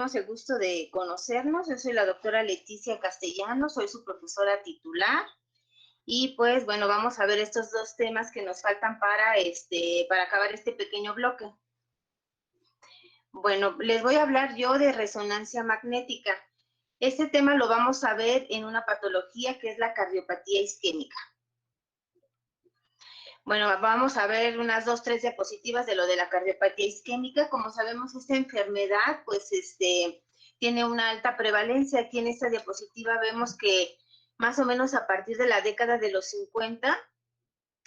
Tenemos el gusto de conocernos. Yo soy la doctora Leticia Castellanos, soy su profesora titular. Y pues bueno, vamos a ver estos dos temas que nos faltan para acabar este pequeño bloque. Bueno, les voy a hablar yo de resonancia magnética. Este tema lo vamos a ver en una patología que es la cardiopatía isquémica. Bueno, vamos a ver unas 2-3 diapositivas de lo de la cardiopatía isquémica. Como sabemos, esta enfermedad, pues, tiene una alta prevalencia. Aquí en esta diapositiva vemos que más o menos a partir de la década de los 50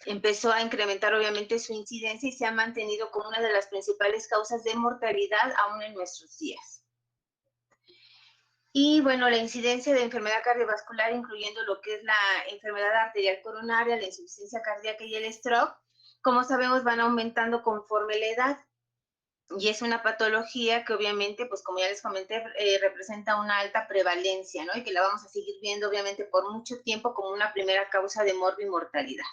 empezó a incrementar obviamente su incidencia y se ha mantenido como una de las principales causas de mortalidad aún en nuestros días. Y bueno, la incidencia de enfermedad cardiovascular, incluyendo lo que es la enfermedad arterial coronaria, la insuficiencia cardíaca y el stroke, como sabemos, van aumentando conforme la edad. Y es una patología que obviamente, pues como ya les comenté, representa una alta prevalencia, ¿no? Y que la vamos a seguir viendo obviamente por mucho tiempo como una primera causa de morbimortalidad.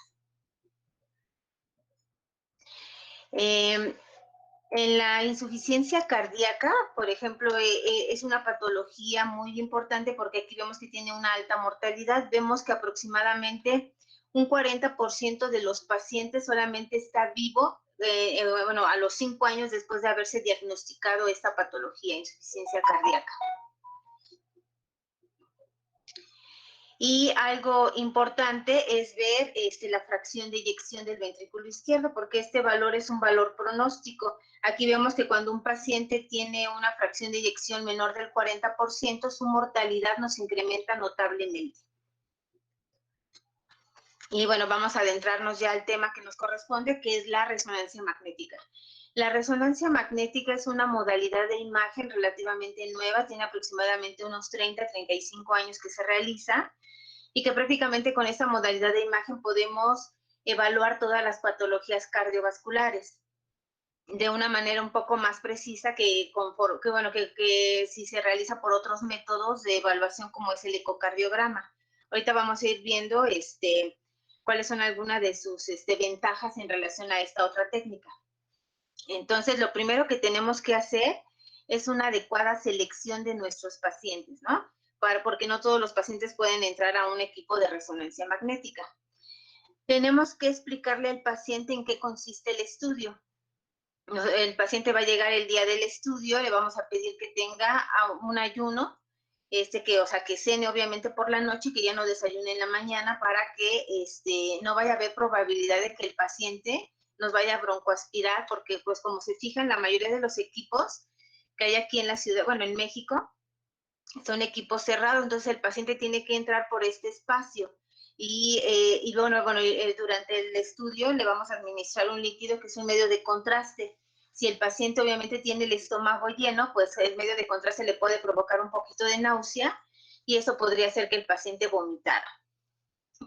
En la insuficiencia cardíaca, por ejemplo, es una patología muy importante porque aquí vemos que tiene una alta mortalidad. Vemos que aproximadamente un 40% de los pacientes solamente está vivo, bueno, a los 5 años después de haberse diagnosticado esta patología, insuficiencia cardíaca. Y algo importante es ver la fracción de eyección del ventrículo izquierdo, porque este valor es un valor pronóstico. Aquí vemos que cuando un paciente tiene una fracción de eyección menor del 40%, su mortalidad nos incrementa notablemente. Y bueno, vamos a adentrarnos ya al tema que nos corresponde, que es la resonancia magnética. La resonancia magnética es una modalidad de imagen relativamente nueva, tiene aproximadamente unos 30-35 años que se realiza, y que prácticamente con esta modalidad de imagen podemos evaluar todas las patologías cardiovasculares de una manera un poco más precisa que si se realiza por otros métodos de evaluación como es el ecocardiograma. Ahorita vamos a ir viendo cuáles son algunas de sus ventajas en relación a esta otra técnica. Entonces, lo primero que tenemos que hacer es una adecuada selección de nuestros pacientes, ¿no? Porque no todos los pacientes pueden entrar a un equipo de resonancia magnética. Tenemos que explicarle al paciente en qué consiste el estudio. El paciente va a llegar el día del estudio, le vamos a pedir que tenga un ayuno, que cene obviamente por la noche y que ya no desayune en la mañana para que no vaya a haber probabilidad de que el paciente nos vaya a broncoaspirar, porque pues como se fijan, la mayoría de los equipos que hay aquí en la ciudad, bueno, en México, son equipos cerrados, entonces el paciente tiene que entrar por este espacio. Durante el estudio le vamos a administrar un líquido que es un medio de contraste. Si el paciente obviamente tiene el estómago lleno, pues el medio de contraste le puede provocar un poquito de náusea y eso podría hacer que el paciente vomitara.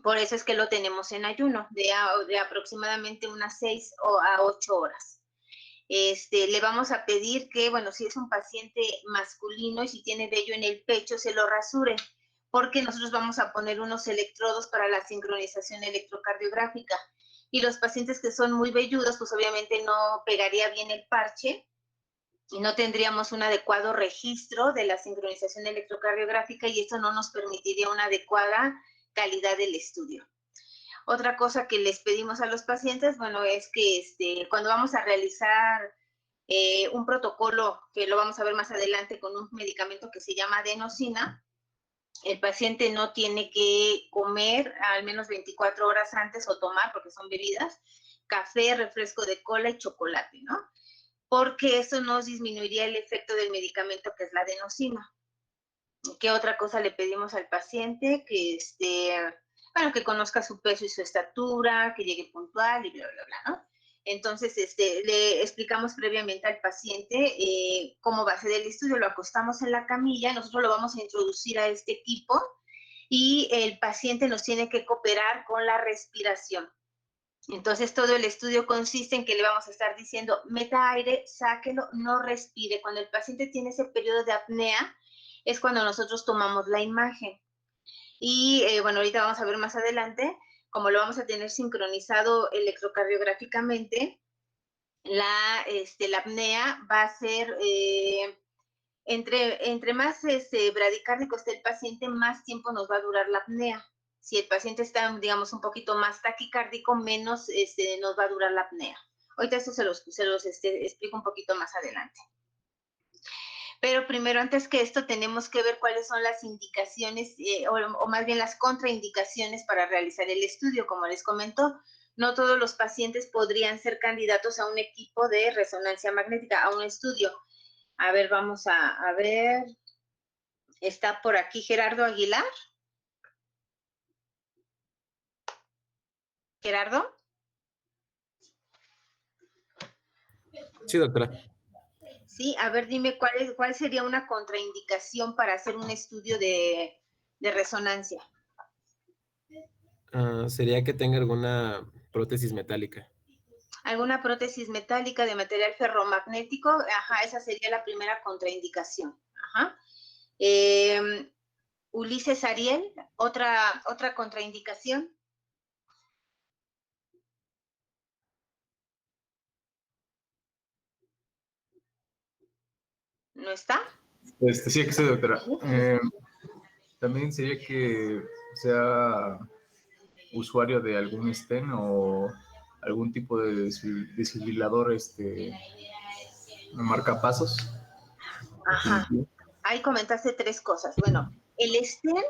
Por eso es que lo tenemos en ayuno, de aproximadamente unas 6 a 8 horas. Le vamos a pedir que, bueno, si es un paciente masculino y si tiene vello en el pecho, se lo rasure, porque nosotros vamos a poner unos electrodos para la sincronización electrocardiográfica. Y los pacientes que son muy velludos, pues obviamente no pegaría bien el parche y no tendríamos un adecuado registro de la sincronización electrocardiográfica y esto no nos permitiría una adecuada calidad del estudio. Otra cosa que les pedimos a los pacientes, bueno, es que cuando vamos a realizar un protocolo, que lo vamos a ver más adelante con un medicamento que se llama adenosina, el paciente no tiene que comer al menos 24 horas antes o tomar, porque son bebidas, café, refresco de cola y chocolate, ¿no? Porque eso nos disminuiría el efecto del medicamento que es la adenosina. ¿Qué otra cosa le pedimos al paciente? Que conozca su peso y su estatura, que llegue puntual y bla, bla, bla, ¿no? Entonces, le explicamos previamente al paciente cómo va a ser el estudio, lo acostamos en la camilla, nosotros lo vamos a introducir a este equipo y el paciente nos tiene que cooperar con la respiración. Entonces, todo el estudio consiste en que le vamos a estar diciendo, meta aire, sáquelo, no respire. Cuando el paciente tiene ese periodo de apnea, es cuando nosotros tomamos la imagen. Y ahorita vamos a ver más adelante, como lo vamos a tener sincronizado electrocardiográficamente, la apnea va a ser Entre más bradicárdico esté el paciente, más tiempo nos va a durar la apnea. Si el paciente está, digamos, un poquito más taquicárdico, menos nos va a durar la apnea. Ahorita esto se los explico un poquito más adelante. Pero primero, antes que esto, tenemos que ver cuáles son las indicaciones, o más bien las contraindicaciones para realizar el estudio. Como les comento, no todos los pacientes podrían ser candidatos a un equipo de resonancia magnética, a un estudio. A ver, vamos a ver. Está por aquí Gerardo Aguilar. Gerardo. Sí, doctora. Sí, a ver, dime cuál sería una contraindicación para hacer un estudio de resonancia. Sería que tenga alguna prótesis metálica. ¿Alguna prótesis metálica de material ferromagnético? Ajá, esa sería la primera contraindicación. Ajá. Ulises Ariel, otra contraindicación. ¿No está? Sí, aquí estoy, doctora. También sería que sea usuario de algún stent o algún tipo de desfibrilador, marcapasos. Ajá. Ahí comentaste 3 cosas. Bueno, el stent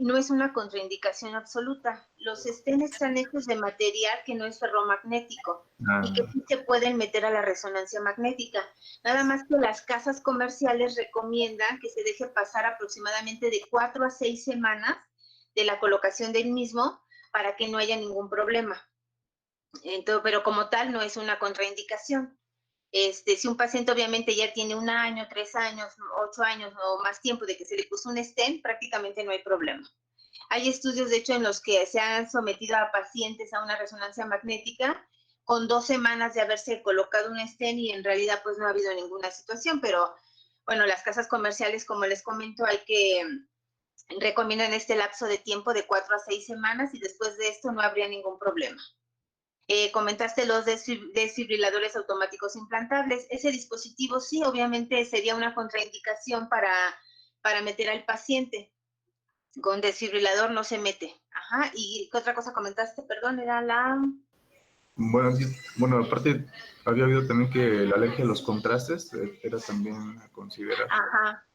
no es una contraindicación absoluta. Los stents están hechos de material que no es ferromagnético y que sí se pueden meter a la resonancia magnética. Nada más que las casas comerciales recomiendan que se deje pasar aproximadamente de 4 a 6 semanas de la colocación del mismo para que no haya ningún problema. Entonces, pero como tal no es una contraindicación. Si un paciente obviamente ya tiene 1 año, 3 años, 8 años o más tiempo de que se le puso un stent, prácticamente no hay problema. Hay estudios, de hecho, en los que se han sometido a pacientes a una resonancia magnética con 2 semanas de haberse colocado un stent y en realidad pues no ha habido ninguna situación, pero bueno, las casas comerciales, como les comento, recomiendan este lapso de tiempo de 4 a 6 semanas y después de esto no habría ningún problema. Comentaste los desfibriladores automáticos implantables. Ese dispositivo sí, obviamente sería una contraindicación para meter al paciente. Con desfibrilador no se mete. Ajá. ¿Y qué otra cosa comentaste? Perdón, era la... Bueno, aparte había habido también que la alergia a los contrastes era también a considerar. Ajá.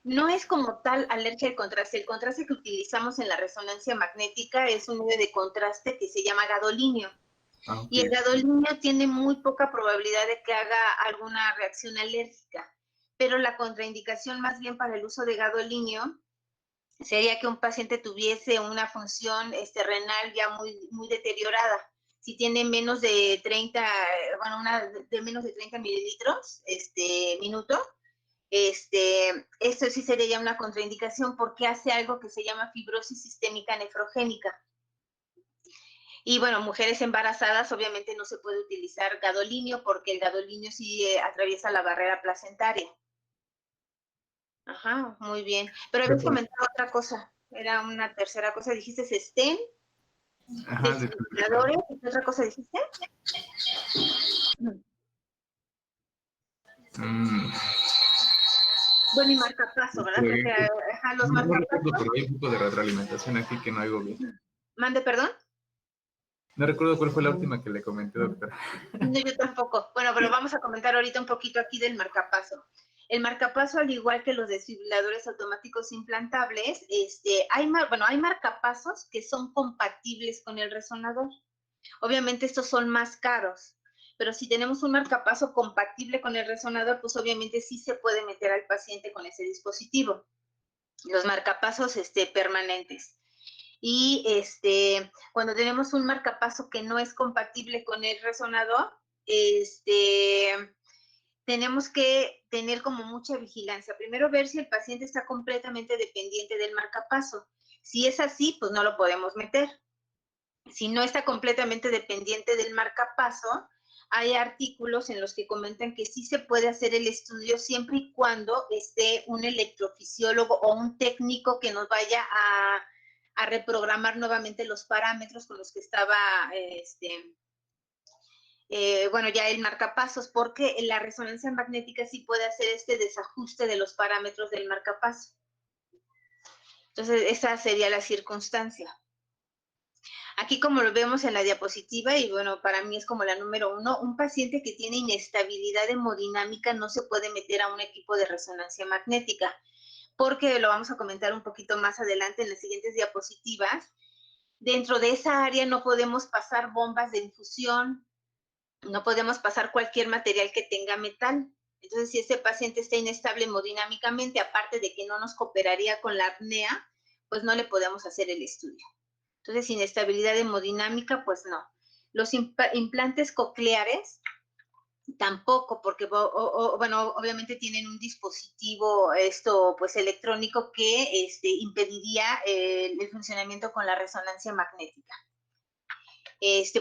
No es como tal alergia al contraste. El contraste que utilizamos en la resonancia magnética es un medio de contraste que se llama gadolíneo. Ah, okay. Y el gadolíneo tiene muy poca probabilidad de que haga alguna reacción alérgica, pero la contraindicación más bien para el uso de gadolíneo sería que un paciente tuviese una función renal ya muy deteriorada. Si tiene menos de 30, de menos de 30 mililitros minuto, esto sí sería ya una contraindicación porque hace algo que se llama fibrosis sistémica nefrogénica. Y bueno, mujeres embarazadas obviamente no se puede utilizar gadolíneo porque el gadolínio sí atraviesa la barrera placentaria. Ajá, muy bien. Pero habías comentado otra cosa, era una tercera cosa, dijiste stent, desfibriladores, ¿y qué otra cosa dijiste? Bueno, y marcapaso, ¿verdad? Porque los no recuerdo, marcapasos... pero hay un poco de retroalimentación aquí que no oigo bien. Mande, perdón. No recuerdo cuál fue la última que le comenté, doctora. No, yo tampoco. Bueno, pero vamos a comentar ahorita un poquito aquí del marcapaso. El marcapaso, al igual que los desfibriladores automáticos implantables, hay marcapasos que son compatibles con el resonador. Obviamente estos son más caros, pero si tenemos un marcapaso compatible con el resonador, pues obviamente sí se puede meter al paciente con ese dispositivo. Los marcapasos permanentes. Y cuando tenemos un marcapaso que no es compatible con el resonador, tenemos que tener como mucha vigilancia. Primero ver si el paciente está completamente dependiente del marcapaso. Si es así, pues no lo podemos meter. Si no está completamente dependiente del marcapaso, hay artículos en los que comentan que sí se puede hacer el estudio siempre y cuando esté un electrofisiólogo o un técnico que nos vaya a reprogramar nuevamente los parámetros con los que estaba bueno, ya el marcapasos, porque la resonancia magnética sí puede hacer este desajuste de los parámetros del marcapaso. Entonces, esa sería la circunstancia. Aquí, como lo vemos en la diapositiva, y bueno, para mí es como la número 1, un paciente que tiene inestabilidad hemodinámica no se puede meter a un equipo de resonancia magnética, porque lo vamos a comentar un poquito más adelante en las siguientes diapositivas. Dentro de esa área no podemos pasar bombas de infusión, no podemos pasar cualquier material que tenga metal. Entonces, si ese paciente está inestable hemodinámicamente, aparte de que no nos cooperaría con la apnea, pues no le podemos hacer el estudio. Entonces, inestabilidad hemodinámica, pues no. Los implantes cocleares, tampoco, porque, bueno, obviamente tienen un dispositivo, pues electrónico que impediría el funcionamiento con la resonancia magnética.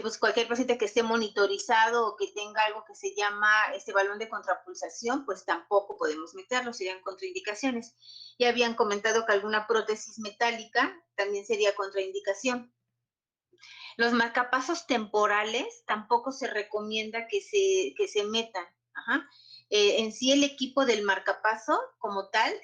Pues cualquier paciente que esté monitorizado o que tenga algo que se llama balón de contrapulsación, pues tampoco podemos meterlo, serían contraindicaciones. Ya habían comentado que alguna prótesis metálica también sería contraindicación. Los marcapasos temporales tampoco se recomienda que se metan. Ajá. En sí el equipo del marcapaso como tal,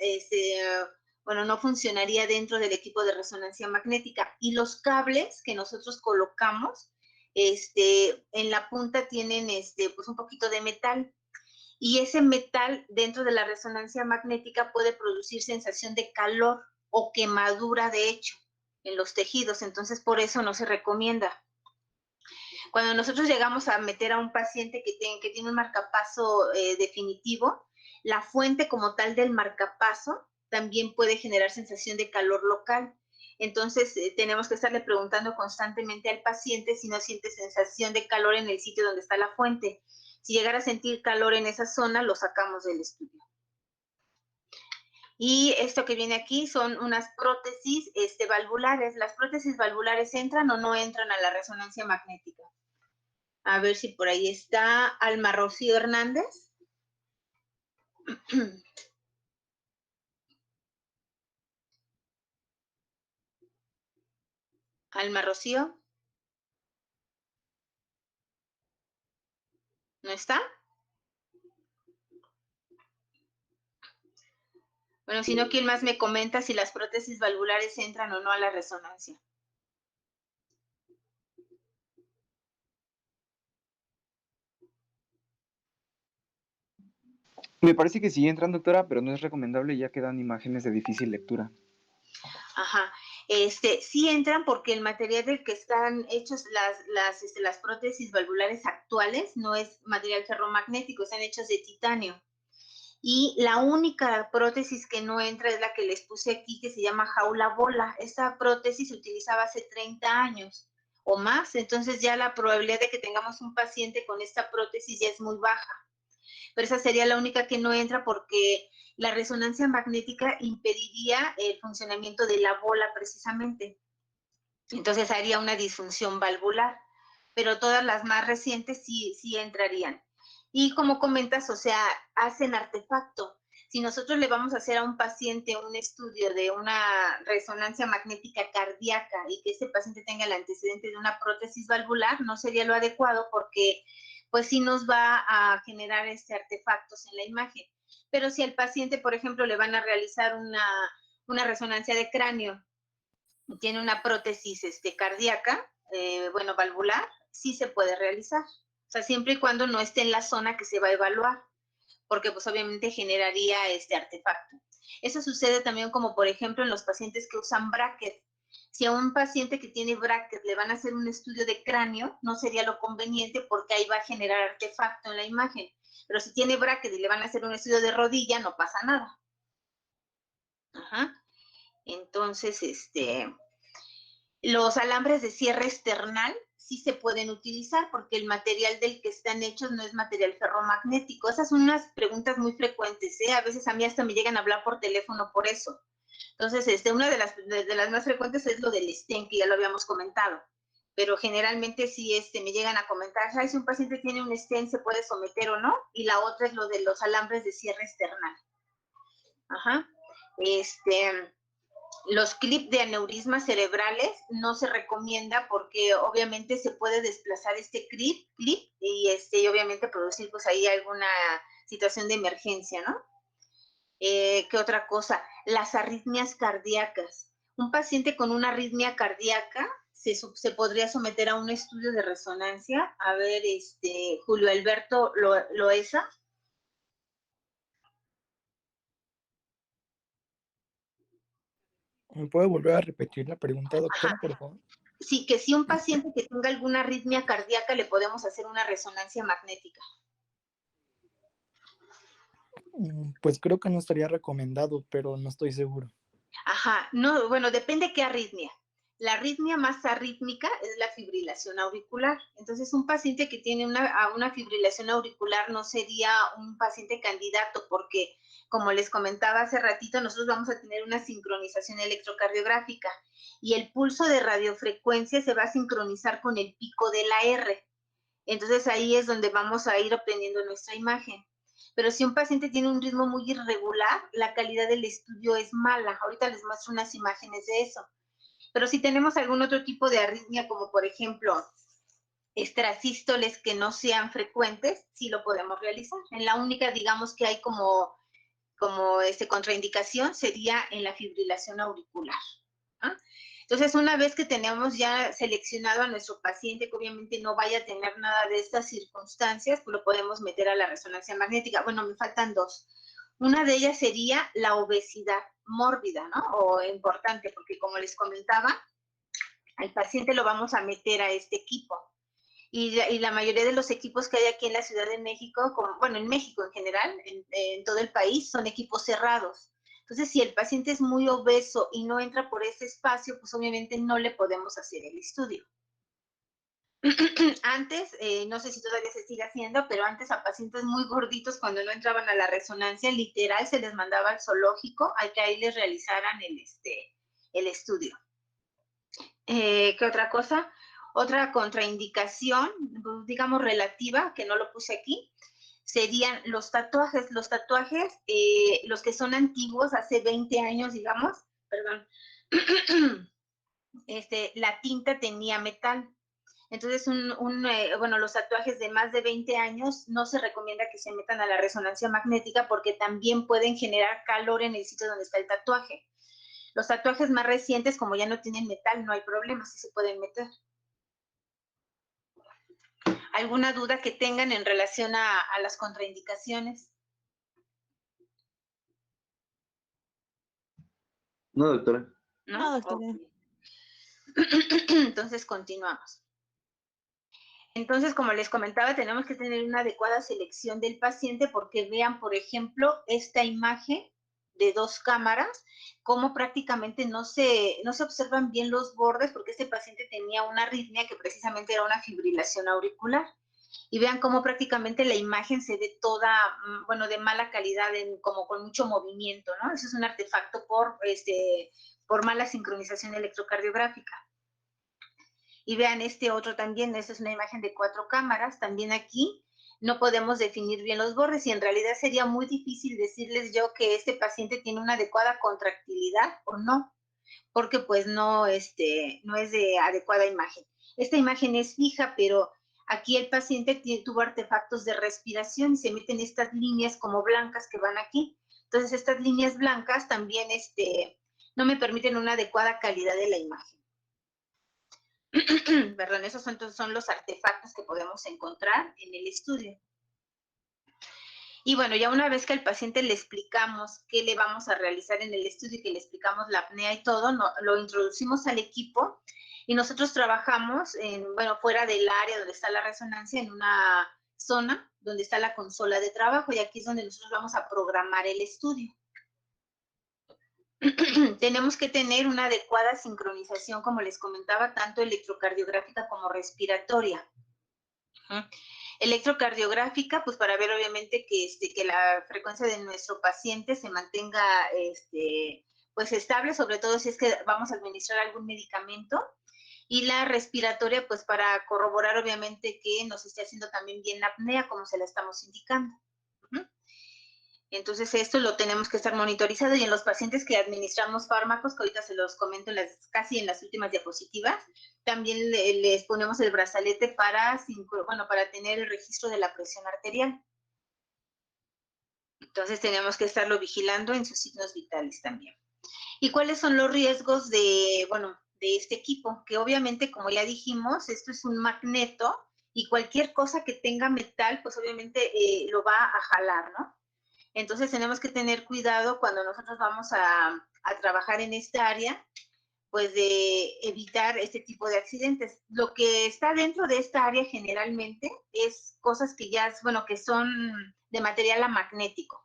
bueno, no funcionaría dentro del equipo de resonancia magnética. Y los cables que nosotros colocamos, en la punta tienen pues un poquito de metal. Y ese metal dentro de la resonancia magnética puede producir sensación de calor o quemadura, de hecho, en los tejidos. Entonces, por eso no se recomienda. Cuando nosotros llegamos a meter a un paciente que tiene un marcapaso definitivo, la fuente como tal del marcapaso también puede generar sensación de calor local. Entonces, tenemos que estarle preguntando constantemente al paciente si no siente sensación de calor en el sitio donde está la fuente. Si llegara a sentir calor en esa zona, lo sacamos del estudio. Y esto que viene aquí son unas prótesis valvulares. ¿Las prótesis valvulares entran o no entran a la resonancia magnética? A ver si por ahí está Alma Rocío Hernández. Alma Rocío. ¿No está? Bueno, si no, ¿quién más me comenta si las prótesis valvulares entran o no a la resonancia? Me parece que sí entran, doctora, pero no es recomendable ya que dan imágenes de difícil lectura. Ajá. Sí entran porque el material del que están hechos las prótesis valvulares actuales no es material ferromagnético, están hechos de titanio. Y la única prótesis que no entra es la que les puse aquí, que se llama jaula bola. Esta prótesis se utilizaba hace 30 años o más, entonces ya la probabilidad de que tengamos un paciente con esta prótesis ya es muy baja. Pero esa sería la única que no entra porque la resonancia magnética impediría el funcionamiento de la bola precisamente. Entonces haría una disfunción valvular, pero todas las más recientes sí entrarían. Y como comentas, o sea, hacen artefacto. Si nosotros le vamos a hacer a un paciente un estudio de una resonancia magnética cardíaca y que ese paciente tenga el antecedente de una prótesis valvular, no sería lo adecuado porque pues sí nos va a generar artefactos en la imagen. Pero si al paciente, por ejemplo, le van a realizar una resonancia de cráneo, tiene una prótesis cardíaca, bueno, valvular, sí se puede realizar. O sea, siempre y cuando no esté en la zona que se va a evaluar, porque pues obviamente generaría este artefacto. Eso sucede también como por ejemplo en los pacientes que usan bracket. Si a un paciente que tiene bracket le van a hacer un estudio de cráneo, no sería lo conveniente porque ahí va a generar artefacto en la imagen. Pero si tiene bracket y le van a hacer un estudio de rodilla, no pasa nada. Ajá. Entonces, los alambres de cierre external sí se pueden utilizar porque el material del que están hechos no es material ferromagnético. Esas son unas preguntas muy frecuentes, ¿eh? A veces a mí hasta me llegan a hablar por teléfono por eso. Entonces, una de las más frecuentes es lo del stent, que ya lo habíamos comentado. Pero generalmente sí me llegan a comentar, ¿sabes? Si un paciente tiene un stent, ¿se puede someter o no? Y la otra es lo de los alambres de cierre external. Ajá. Los clips de aneurismas cerebrales no se recomienda porque obviamente se puede desplazar este clip y obviamente producir pues ahí alguna situación de emergencia, ¿no? ¿Qué otra cosa? Las arritmias cardíacas. Un paciente con una arritmia cardíaca se podría someter a un estudio de resonancia. A ver, Julio Alberto Loesa. ¿Me puede volver a repetir la pregunta, doctora, por favor? Sí, que si un paciente que tenga alguna arritmia cardíaca le podemos hacer una resonancia magnética. Pues creo que no estaría recomendado, pero no estoy seguro. Ajá, no, bueno, depende qué arritmia. La arritmia más arrítmica es la fibrilación auricular. Entonces, un paciente que tiene una fibrilación auricular no sería un paciente candidato porque, como les comentaba hace ratito, nosotros vamos a tener una sincronización electrocardiográfica y el pulso de radiofrecuencia se va a sincronizar con el pico de la R. Entonces, ahí es donde vamos a ir obteniendo nuestra imagen. Pero si un paciente tiene un ritmo muy irregular, la calidad del estudio es mala. Ahorita les muestro unas imágenes de eso. Pero si tenemos algún otro tipo de arritmia, como por ejemplo extrasístoles que no sean frecuentes, sí lo podemos realizar. En la única, digamos, que hay como contraindicación sería en la fibrilación auricular. ¿Ah? Entonces, una vez que tenemos ya seleccionado a nuestro paciente, que obviamente no vaya a tener nada de estas circunstancias, pues lo podemos meter a la resonancia magnética. Bueno, me faltan dos. Una de ellas sería la obesidad mórbida, ¿no? O importante, porque como les comentaba, al paciente lo vamos a meter a este equipo. Y la mayoría de los equipos que hay aquí en la Ciudad de México, bueno, en México en general, en todo el país, son equipos cerrados. Entonces, si el paciente es muy obeso y no entra por ese espacio, pues obviamente no le podemos hacer el estudio. Antes, no sé si todavía se sigue haciendo, pero antes a pacientes muy gorditos, cuando no entraban a la resonancia, literal se les mandaba al zoológico a que ahí les realizaran el estudio. ¿Qué otra cosa? Otra contraindicación, digamos relativa, que no lo puse aquí, serían los tatuajes. Los tatuajes, los que son antiguos, hace 20 años, digamos, perdón, la tinta tenía metal. Entonces, bueno, los tatuajes de más de 20 años no se recomienda que se metan a la resonancia magnética porque también pueden generar calor en el sitio donde está el tatuaje. Los tatuajes más recientes, como ya no tienen metal, no hay problema, sí se pueden meter. ¿Alguna duda que tengan en relación a las contraindicaciones? No, doctora. No, doctora. Okay. Entonces, continuamos. Entonces, como les comentaba, tenemos que tener una adecuada selección del paciente porque vean, por ejemplo, esta imagen de 2 cámaras, cómo prácticamente no se observan bien los bordes porque este paciente tenía una arritmia que precisamente era una fibrilación auricular. Y vean cómo prácticamente la imagen se ve toda, bueno, de mala calidad, como con mucho movimiento, ¿no? Eso es un artefacto por mala sincronización electrocardiográfica. Y vean este otro también, esta es una imagen de 4 cámaras, también aquí no podemos definir bien los bordes y en realidad sería muy difícil decirles yo que este paciente tiene una adecuada contractilidad o no, porque pues no es de adecuada imagen. Esta imagen es fija, pero aquí el paciente tuvo artefactos de respiración y se meten estas líneas como blancas que van aquí. Entonces estas líneas blancas también no me permiten una adecuada calidad de la imagen. Perdón, esos son los artefactos que podemos encontrar en el estudio. Y bueno, ya una vez que al paciente le explicamos qué le vamos a realizar en el estudio y que le explicamos la apnea y todo, lo introducimos al equipo y nosotros trabajamos fuera del área donde está la resonancia, en una zona donde está la consola de trabajo y aquí es donde nosotros vamos a programar el estudio. Tenemos que tener una adecuada sincronización, como les comentaba, tanto electrocardiográfica como respiratoria. Electrocardiográfica, pues para ver obviamente que la frecuencia de nuestro paciente se mantenga pues estable, sobre todo si es que vamos a administrar algún medicamento. Y la respiratoria, pues para corroborar obviamente que nos esté haciendo también bien la apnea, como se la estamos indicando. Entonces, esto lo tenemos que estar monitorizado, y en los pacientes que administramos fármacos, que ahorita se los comento casi en las últimas diapositivas, también les ponemos el brazalete para tener el registro de la presión arterial. Entonces, tenemos que estarlo vigilando en sus signos vitales también. ¿Y cuáles son los riesgos de este equipo? Que obviamente, como ya dijimos, esto es un magneto, y cualquier cosa que tenga metal, pues obviamente lo va a jalar, ¿no? Entonces tenemos que tener cuidado cuando nosotros vamos a trabajar en esta área, pues de evitar este tipo de accidentes. Lo que está dentro de esta área generalmente es cosas que que son de material amagnético.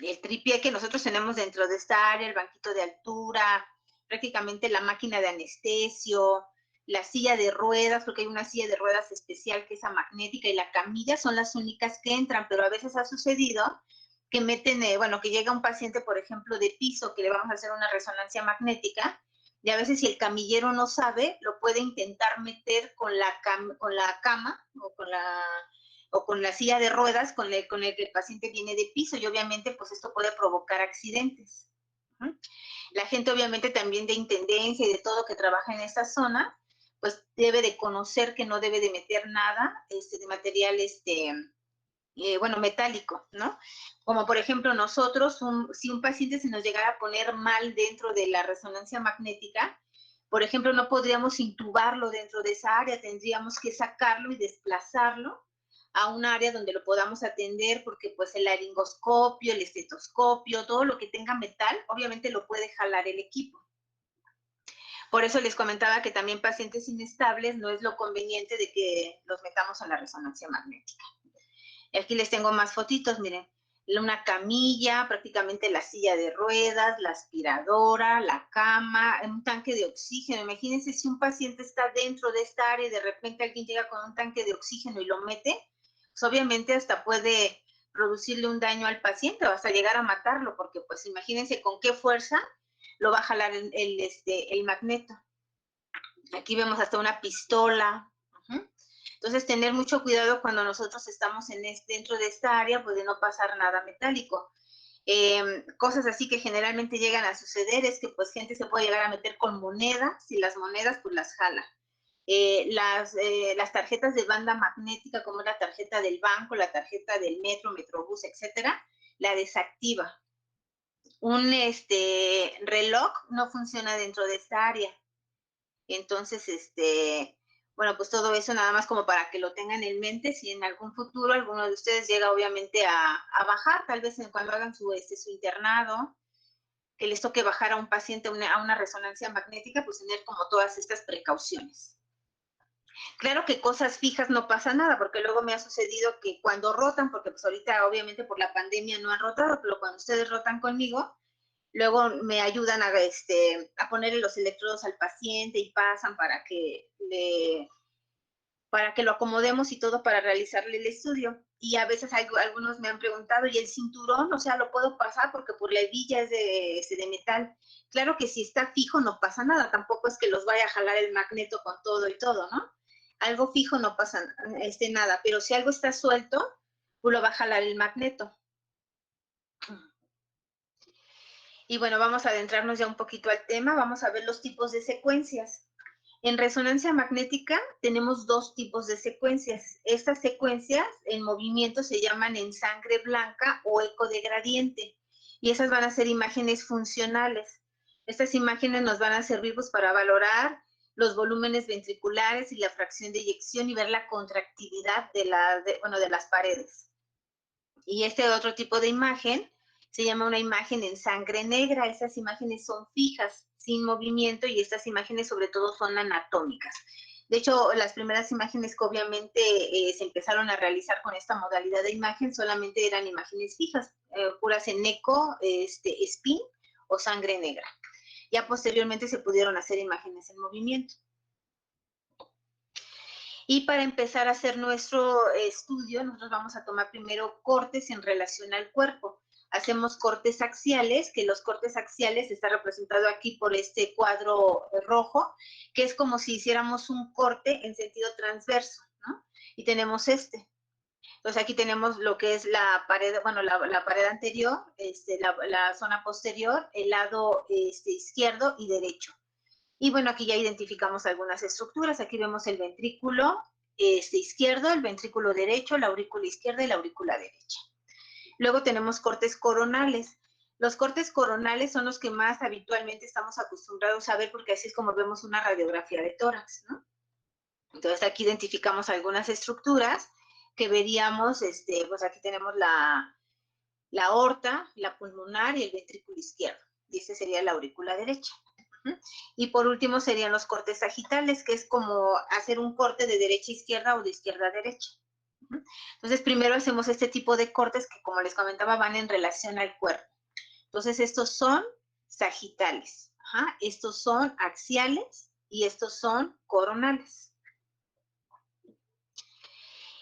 El tripié que nosotros tenemos dentro de esta área, el banquito de altura, prácticamente la máquina de anestesio, la silla de ruedas, porque hay una silla de ruedas especial que es amagnética, y la camilla, son las únicas que entran, pero a veces ha sucedido que meten, que llega un paciente, por ejemplo, de piso, que le vamos a hacer una resonancia magnética, y a veces si el camillero no sabe, lo puede intentar meter con la cama o con la silla de ruedas con el que el paciente viene de piso, y obviamente pues esto puede provocar accidentes. La gente obviamente también de intendencia y de todo que trabaja en esta zona, pues debe de conocer que no debe de meter nada de material metálico, ¿no? Como por ejemplo nosotros, si un paciente se nos llegara a poner mal dentro de la resonancia magnética, por ejemplo, no podríamos intubarlo dentro de esa área, tendríamos que sacarlo y desplazarlo a un área donde lo podamos atender, porque pues el laringoscopio, el estetoscopio, todo lo que tenga metal, obviamente lo puede jalar el equipo. Por eso les comentaba que también pacientes inestables no es lo conveniente de que los metamos a la resonancia magnética. Aquí les tengo más fotitos, miren. Una camilla, prácticamente la silla de ruedas, la aspiradora, la cama, un tanque de oxígeno. Imagínense si un paciente está dentro de esta área y de repente alguien llega con un tanque de oxígeno y lo mete, pues obviamente hasta puede producirle un daño al paciente o hasta llegar a matarlo, porque pues imagínense con qué fuerza lo va a jalar el magneto. Aquí vemos hasta una pistola. Entonces, tener mucho cuidado cuando nosotros estamos dentro de esta área, pues de no pasar nada metálico. Cosas así que generalmente llegan a suceder es que pues gente se puede llegar a meter con monedas, y las monedas pues las jala. Las tarjetas de banda magnética, como la tarjeta del banco, la tarjeta del metro, metrobús, etcétera, la desactiva. Un reloj no funciona dentro de esta área. Entonces, pues todo eso nada más como para que lo tengan en mente, si en algún futuro alguno de ustedes llega obviamente a bajar, tal vez cuando hagan su internado, que les toque bajar a un paciente a una resonancia magnética, pues tener como todas estas precauciones. Claro que cosas fijas no pasa nada, porque luego me ha sucedido que cuando rotan, porque pues ahorita obviamente por la pandemia no han rotado, pero cuando ustedes rotan conmigo, luego me ayudan a ponerle los electrodos al paciente y pasan para que lo acomodemos y todo para realizarle el estudio. Y a veces algunos me han preguntado, ¿y el cinturón? O sea, ¿lo puedo pasar? Porque por la hebilla es de metal. Claro que si está fijo no pasa nada, tampoco es que los vaya a jalar el magneto con todo y todo, ¿no? Algo fijo no pasa nada, pero si algo está suelto, pues lo va a jalar el magneto. Y bueno, vamos a adentrarnos ya un poquito al tema, vamos a ver los tipos de secuencias. En resonancia magnética tenemos dos tipos de secuencias. Estas secuencias en movimiento se llaman en sangre blanca o eco de gradiente, y esas van a ser imágenes funcionales. Estas imágenes nos van a servir pues para valorar los volúmenes ventriculares y la fracción de eyección y ver la contractilidad de las paredes. Y este otro tipo de imagen se llama una imagen en sangre negra. Esas imágenes son fijas, sin movimiento, y estas imágenes sobre todo son anatómicas. De hecho, las primeras imágenes que obviamente se empezaron a realizar con esta modalidad de imagen solamente eran imágenes fijas, puras en eco, spin o sangre negra. Ya posteriormente se pudieron hacer imágenes en movimiento. Y para empezar a hacer nuestro estudio, nosotros vamos a tomar primero cortes en relación al cuerpo. Hacemos cortes axiales, que los cortes axiales está representado aquí por este cuadro rojo, que es como si hiciéramos un corte en sentido transverso, ¿no? Y tenemos Entonces aquí tenemos lo que es la pared, bueno, la pared anterior, la zona posterior, el lado izquierdo y derecho. Y bueno, aquí ya identificamos algunas estructuras. Aquí vemos el ventrículo izquierdo, el ventrículo derecho, la aurícula izquierda y la aurícula derecha. Luego tenemos cortes coronales. Los cortes coronales son los que más habitualmente estamos acostumbrados a ver porque así es como vemos una radiografía de tórax, ¿no? Entonces aquí identificamos algunas estructuras que veríamos, pues aquí tenemos la aorta, la pulmonar y el ventrículo izquierdo. Y esta sería la aurícula derecha. Y por último serían los cortes sagitales, que es como hacer un corte de derecha a izquierda o de izquierda a derecha. Entonces primero hacemos este tipo de cortes que, como les comentaba, van en relación al cuerpo. Entonces estos son sagitales, estos son axiales y estos son coronales.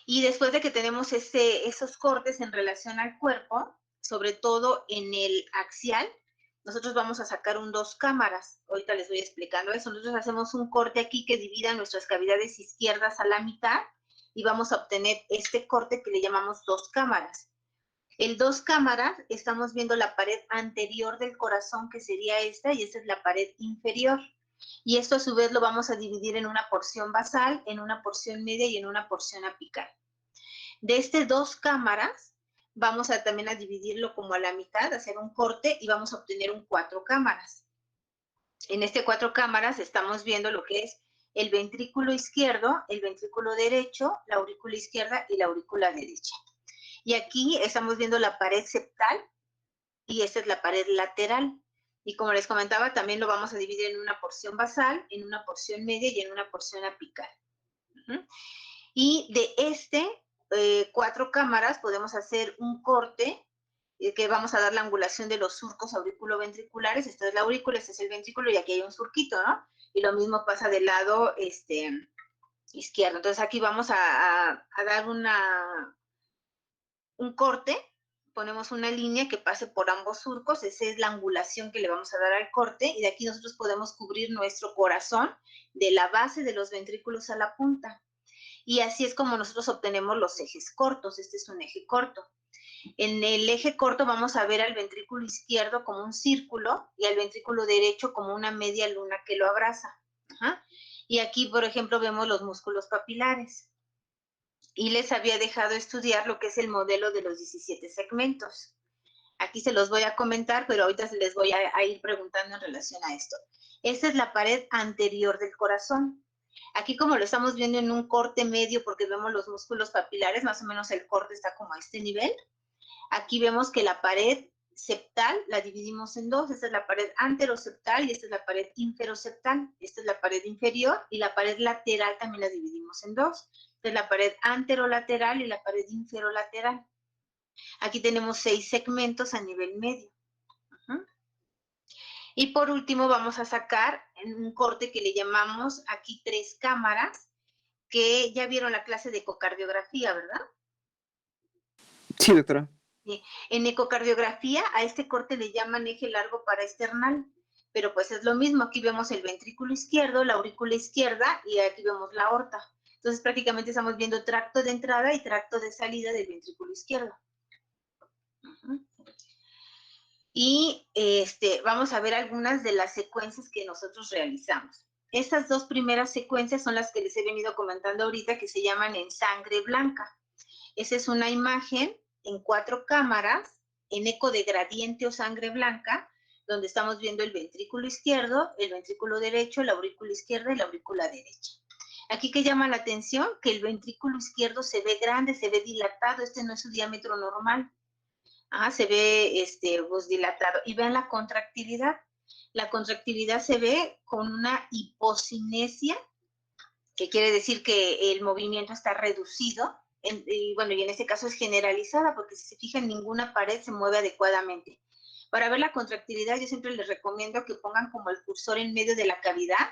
Y después de que tenemos esos cortes en relación al cuerpo, sobre todo en el axial, nosotros vamos a sacar un 2 cámaras. Ahorita les voy explicando eso. Nosotros hacemos un corte aquí que divida nuestras cavidades izquierdas a la mitad y vamos a obtener este corte que le llamamos 2 cámaras. El 2 cámaras, estamos viendo la pared anterior del corazón, que sería esta, y esta es la pared inferior. Y esto a su vez lo vamos a dividir en una porción basal, en una porción media y en una porción apical. De este 2 cámaras, vamos a también a dividirlo como a la mitad, hacer un corte y vamos a obtener un 4 cámaras. En este 4 cámaras estamos viendo lo que es el ventrículo izquierdo, el ventrículo derecho, la aurícula izquierda y la aurícula derecha. Y aquí estamos viendo la pared septal y esta es la pared lateral. Y como les comentaba, también lo vamos a dividir en una porción basal, en una porción media y en una porción apical. Y de 4 cámaras podemos hacer un corte que vamos a dar la angulación de los surcos auriculoventriculares. Esta es la aurícula, este es el ventrículo y aquí hay un surquito, ¿no? Y lo mismo pasa del lado izquierdo. Entonces aquí vamos a dar un corte, ponemos una línea que pase por ambos surcos, esa es la angulación que le vamos a dar al corte, y de aquí nosotros podemos cubrir nuestro corazón de la base de los ventrículos a la punta. Y así es como nosotros obtenemos los ejes cortos. Este es un eje corto. En el eje corto vamos a ver al ventrículo izquierdo como un círculo y al ventrículo derecho como una media luna que lo abraza. Y aquí, por ejemplo, vemos los músculos papilares. Y les había dejado estudiar lo que es el modelo de los 17 segmentos. Aquí se los voy a comentar, pero ahorita les voy a ir preguntando en relación a esto. Esta es la pared anterior del corazón. Aquí, como lo estamos viendo en un corte medio, porque vemos los músculos papilares, más o menos el corte está como a este nivel. Aquí vemos que la pared septal la dividimos en 2. Esta es la pared anteroseptal y esta es la pared inferoseptal. Esta es la pared inferior y la pared lateral también la dividimos en 2. Esta es la pared anterolateral y la pared inferolateral. Aquí tenemos 6 segmentos a nivel medio. Y por último vamos a sacar un corte que le llamamos aquí 3 cámaras, que ya vieron la clase de ecocardiografía, ¿verdad? Sí, doctora. En ecocardiografía a este corte le llaman eje largo paraesternal, pero pues es lo mismo. Aquí vemos el ventrículo izquierdo, la aurícula izquierda y aquí vemos la aorta. Entonces prácticamente estamos viendo tracto de entrada y tracto de salida del ventrículo izquierdo. Y vamos a ver algunas de las secuencias que nosotros realizamos. Estas 2 primeras secuencias son las que les he venido comentando ahorita, que se llaman en sangre blanca. Esa es una imagen en 4 cámaras, en eco de gradiente o sangre blanca, donde estamos viendo el ventrículo izquierdo, el ventrículo derecho, la aurícula izquierda y la aurícula derecha. Aquí que llama la atención que el ventrículo izquierdo se ve grande, se ve dilatado, este no es su diámetro normal. Se ve pues, dilatado. Y vean la contractilidad. La contractilidad se ve con una hipocinesia, que quiere decir que el movimiento está reducido, y en este caso es generalizada, porque si se fijan, ninguna pared se mueve adecuadamente. Para ver la contractilidad, yo siempre les recomiendo que pongan como el cursor en medio de la cavidad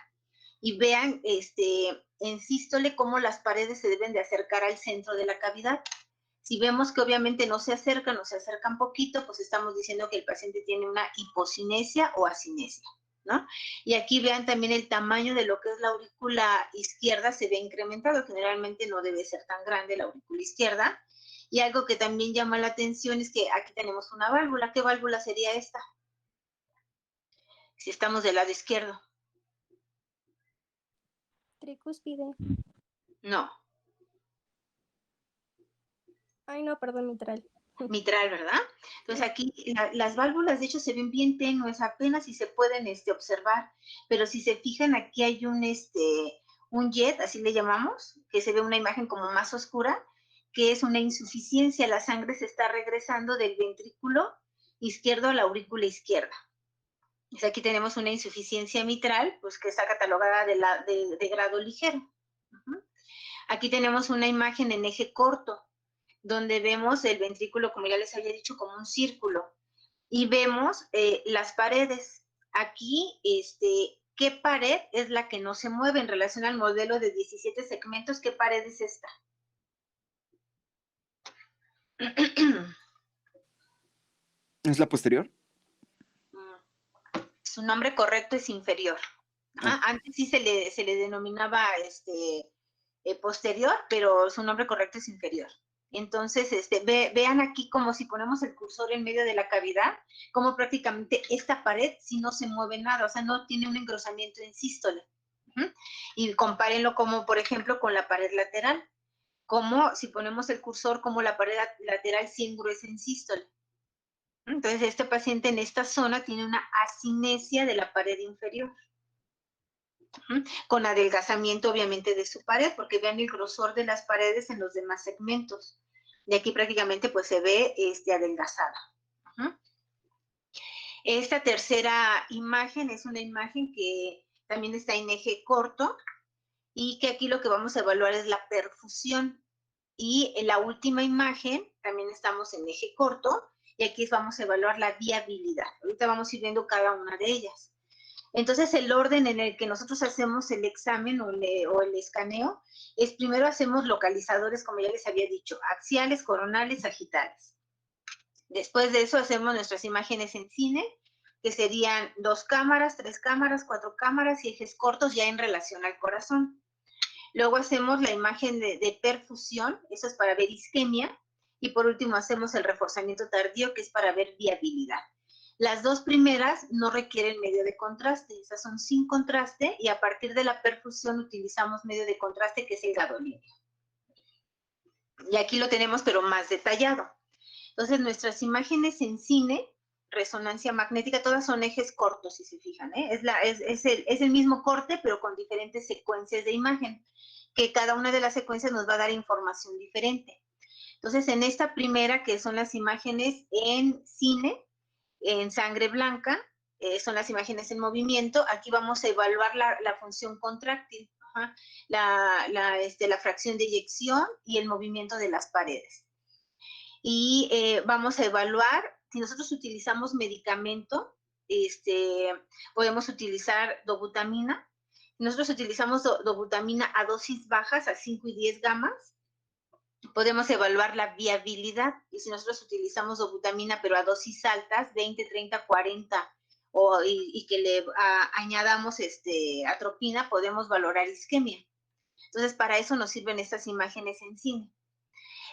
y vean en sístole cómo las paredes se deben de acercar al centro de la cavidad. Si vemos que obviamente no se acercan o se acercan poquito, pues estamos diciendo que el paciente tiene una hipocinesia o asinesia, ¿no? Y aquí vean también el tamaño de lo que es la aurícula izquierda, se ve incrementado. Generalmente no debe ser tan grande la aurícula izquierda. Y algo que también llama la atención es que aquí tenemos una válvula. ¿Qué válvula sería esta? Si estamos del lado izquierdo. Tricúspide. No, Ay, no, perdón, mitral. mitral, ¿verdad? Entonces aquí las válvulas de hecho se ven bien tenues, apenas si se pueden observar, pero si se fijan aquí hay un jet, así le llamamos, que se ve una imagen como más oscura, que es una insuficiencia, la sangre se está regresando del ventrículo izquierdo a la aurícula izquierda. Entonces aquí tenemos una insuficiencia mitral, pues que está catalogada de grado ligero. Uh-huh. Aquí tenemos una imagen en eje corto, donde vemos el ventrículo, como ya les había dicho, como un círculo. Y vemos las paredes. Aquí, ¿qué pared es la que no se mueve en relación al modelo de 17 segmentos? ¿Qué pared es esta? ¿Es la posterior? Su nombre correcto es inferior. Ajá, antes sí se le denominaba posterior, pero su nombre correcto es inferior. Entonces, vean aquí como si ponemos el cursor en medio de la cavidad, como prácticamente esta pared si no se mueve nada, o sea, no tiene un engrosamiento en sístole. Y compárenlo como, por ejemplo, con la pared lateral, como si ponemos el cursor como la pared lateral sí engruesa en sístole. Entonces, este paciente en esta zona tiene una asinesia de la pared inferior, con adelgazamiento obviamente de su pared, porque vean el grosor de las paredes en los demás segmentos. De aquí prácticamente pues se ve adelgazada. Esta tercera imagen es una imagen que también está en eje corto y que aquí lo que vamos a evaluar es la perfusión. Y en la última imagen también estamos en eje corto y aquí vamos a evaluar la viabilidad. Ahorita vamos a ir viendo cada una de ellas. Entonces, el orden en el que nosotros hacemos el examen o el escaneo es primero hacemos localizadores, como ya les había dicho, axiales, coronales, sagitales. Después de eso hacemos nuestras imágenes en cine, que serían 2 cámaras, 3 cámaras, 4 cámaras y ejes cortos ya en relación al corazón. Luego hacemos la imagen de perfusión, eso es para ver isquemia. Y por último hacemos el reforzamiento tardío, que es para ver viabilidad. Las 2 primeras no requieren medio de contraste, esas son sin contraste y a partir de la perfusión utilizamos medio de contraste que es el gadolíneo. Y aquí lo tenemos pero más detallado. Entonces nuestras imágenes en cine, resonancia magnética, todas son ejes cortos si se fijan, ¿eh? Es el mismo corte pero con diferentes secuencias de imagen, que cada una de las secuencias nos va a dar información diferente. Entonces en esta primera que son las imágenes en cine, en sangre blanca, son las imágenes en movimiento. Aquí vamos a evaluar la función contráctil, la fracción de eyección y el movimiento de las paredes. Y vamos a evaluar, si nosotros utilizamos medicamento, podemos utilizar dobutamina. Nosotros utilizamos dobutamina a dosis bajas, a 5 y 10 gamas. Podemos evaluar la viabilidad, y si nosotros utilizamos dobutamina pero a dosis altas, 20, 30, 40, y que le añadamos atropina, podemos valorar isquemia. Entonces, para eso nos sirven estas imágenes en cine.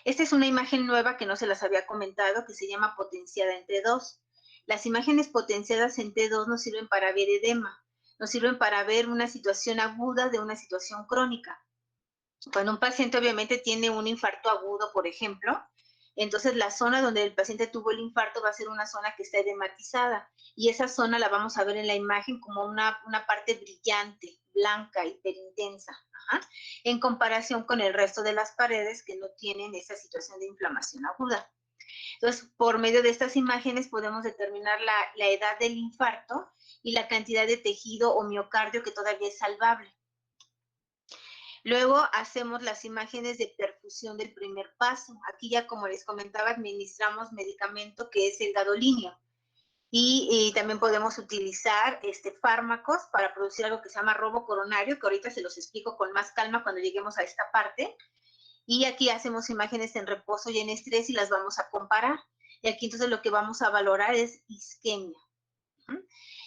Esta es una imagen nueva que no se las había comentado, que se llama potenciada en T2. Las imágenes potenciadas en T2 nos sirven para ver edema, nos sirven para ver una situación aguda de una situación crónica. Cuando un paciente obviamente tiene un infarto agudo, por ejemplo, entonces la zona donde el paciente tuvo el infarto va a ser una zona que está edematizada y esa zona la vamos a ver en la imagen como una parte brillante, blanca, hiperintensa, en comparación con el resto de las paredes que no tienen esa situación de inflamación aguda. Entonces, por medio de estas imágenes podemos determinar la edad del infarto y la cantidad de tejido o miocardio que todavía es salvable. Luego hacemos las imágenes de perfusión del primer paso. Aquí ya, como les comentaba, administramos medicamento que es el gadolíneo. Y también podemos utilizar fármacos para producir algo que se llama robo coronario, que ahorita se los explico con más calma cuando lleguemos a esta parte. Y aquí hacemos imágenes en reposo y en estrés y las vamos a comparar. Y aquí entonces lo que vamos a valorar es isquemia.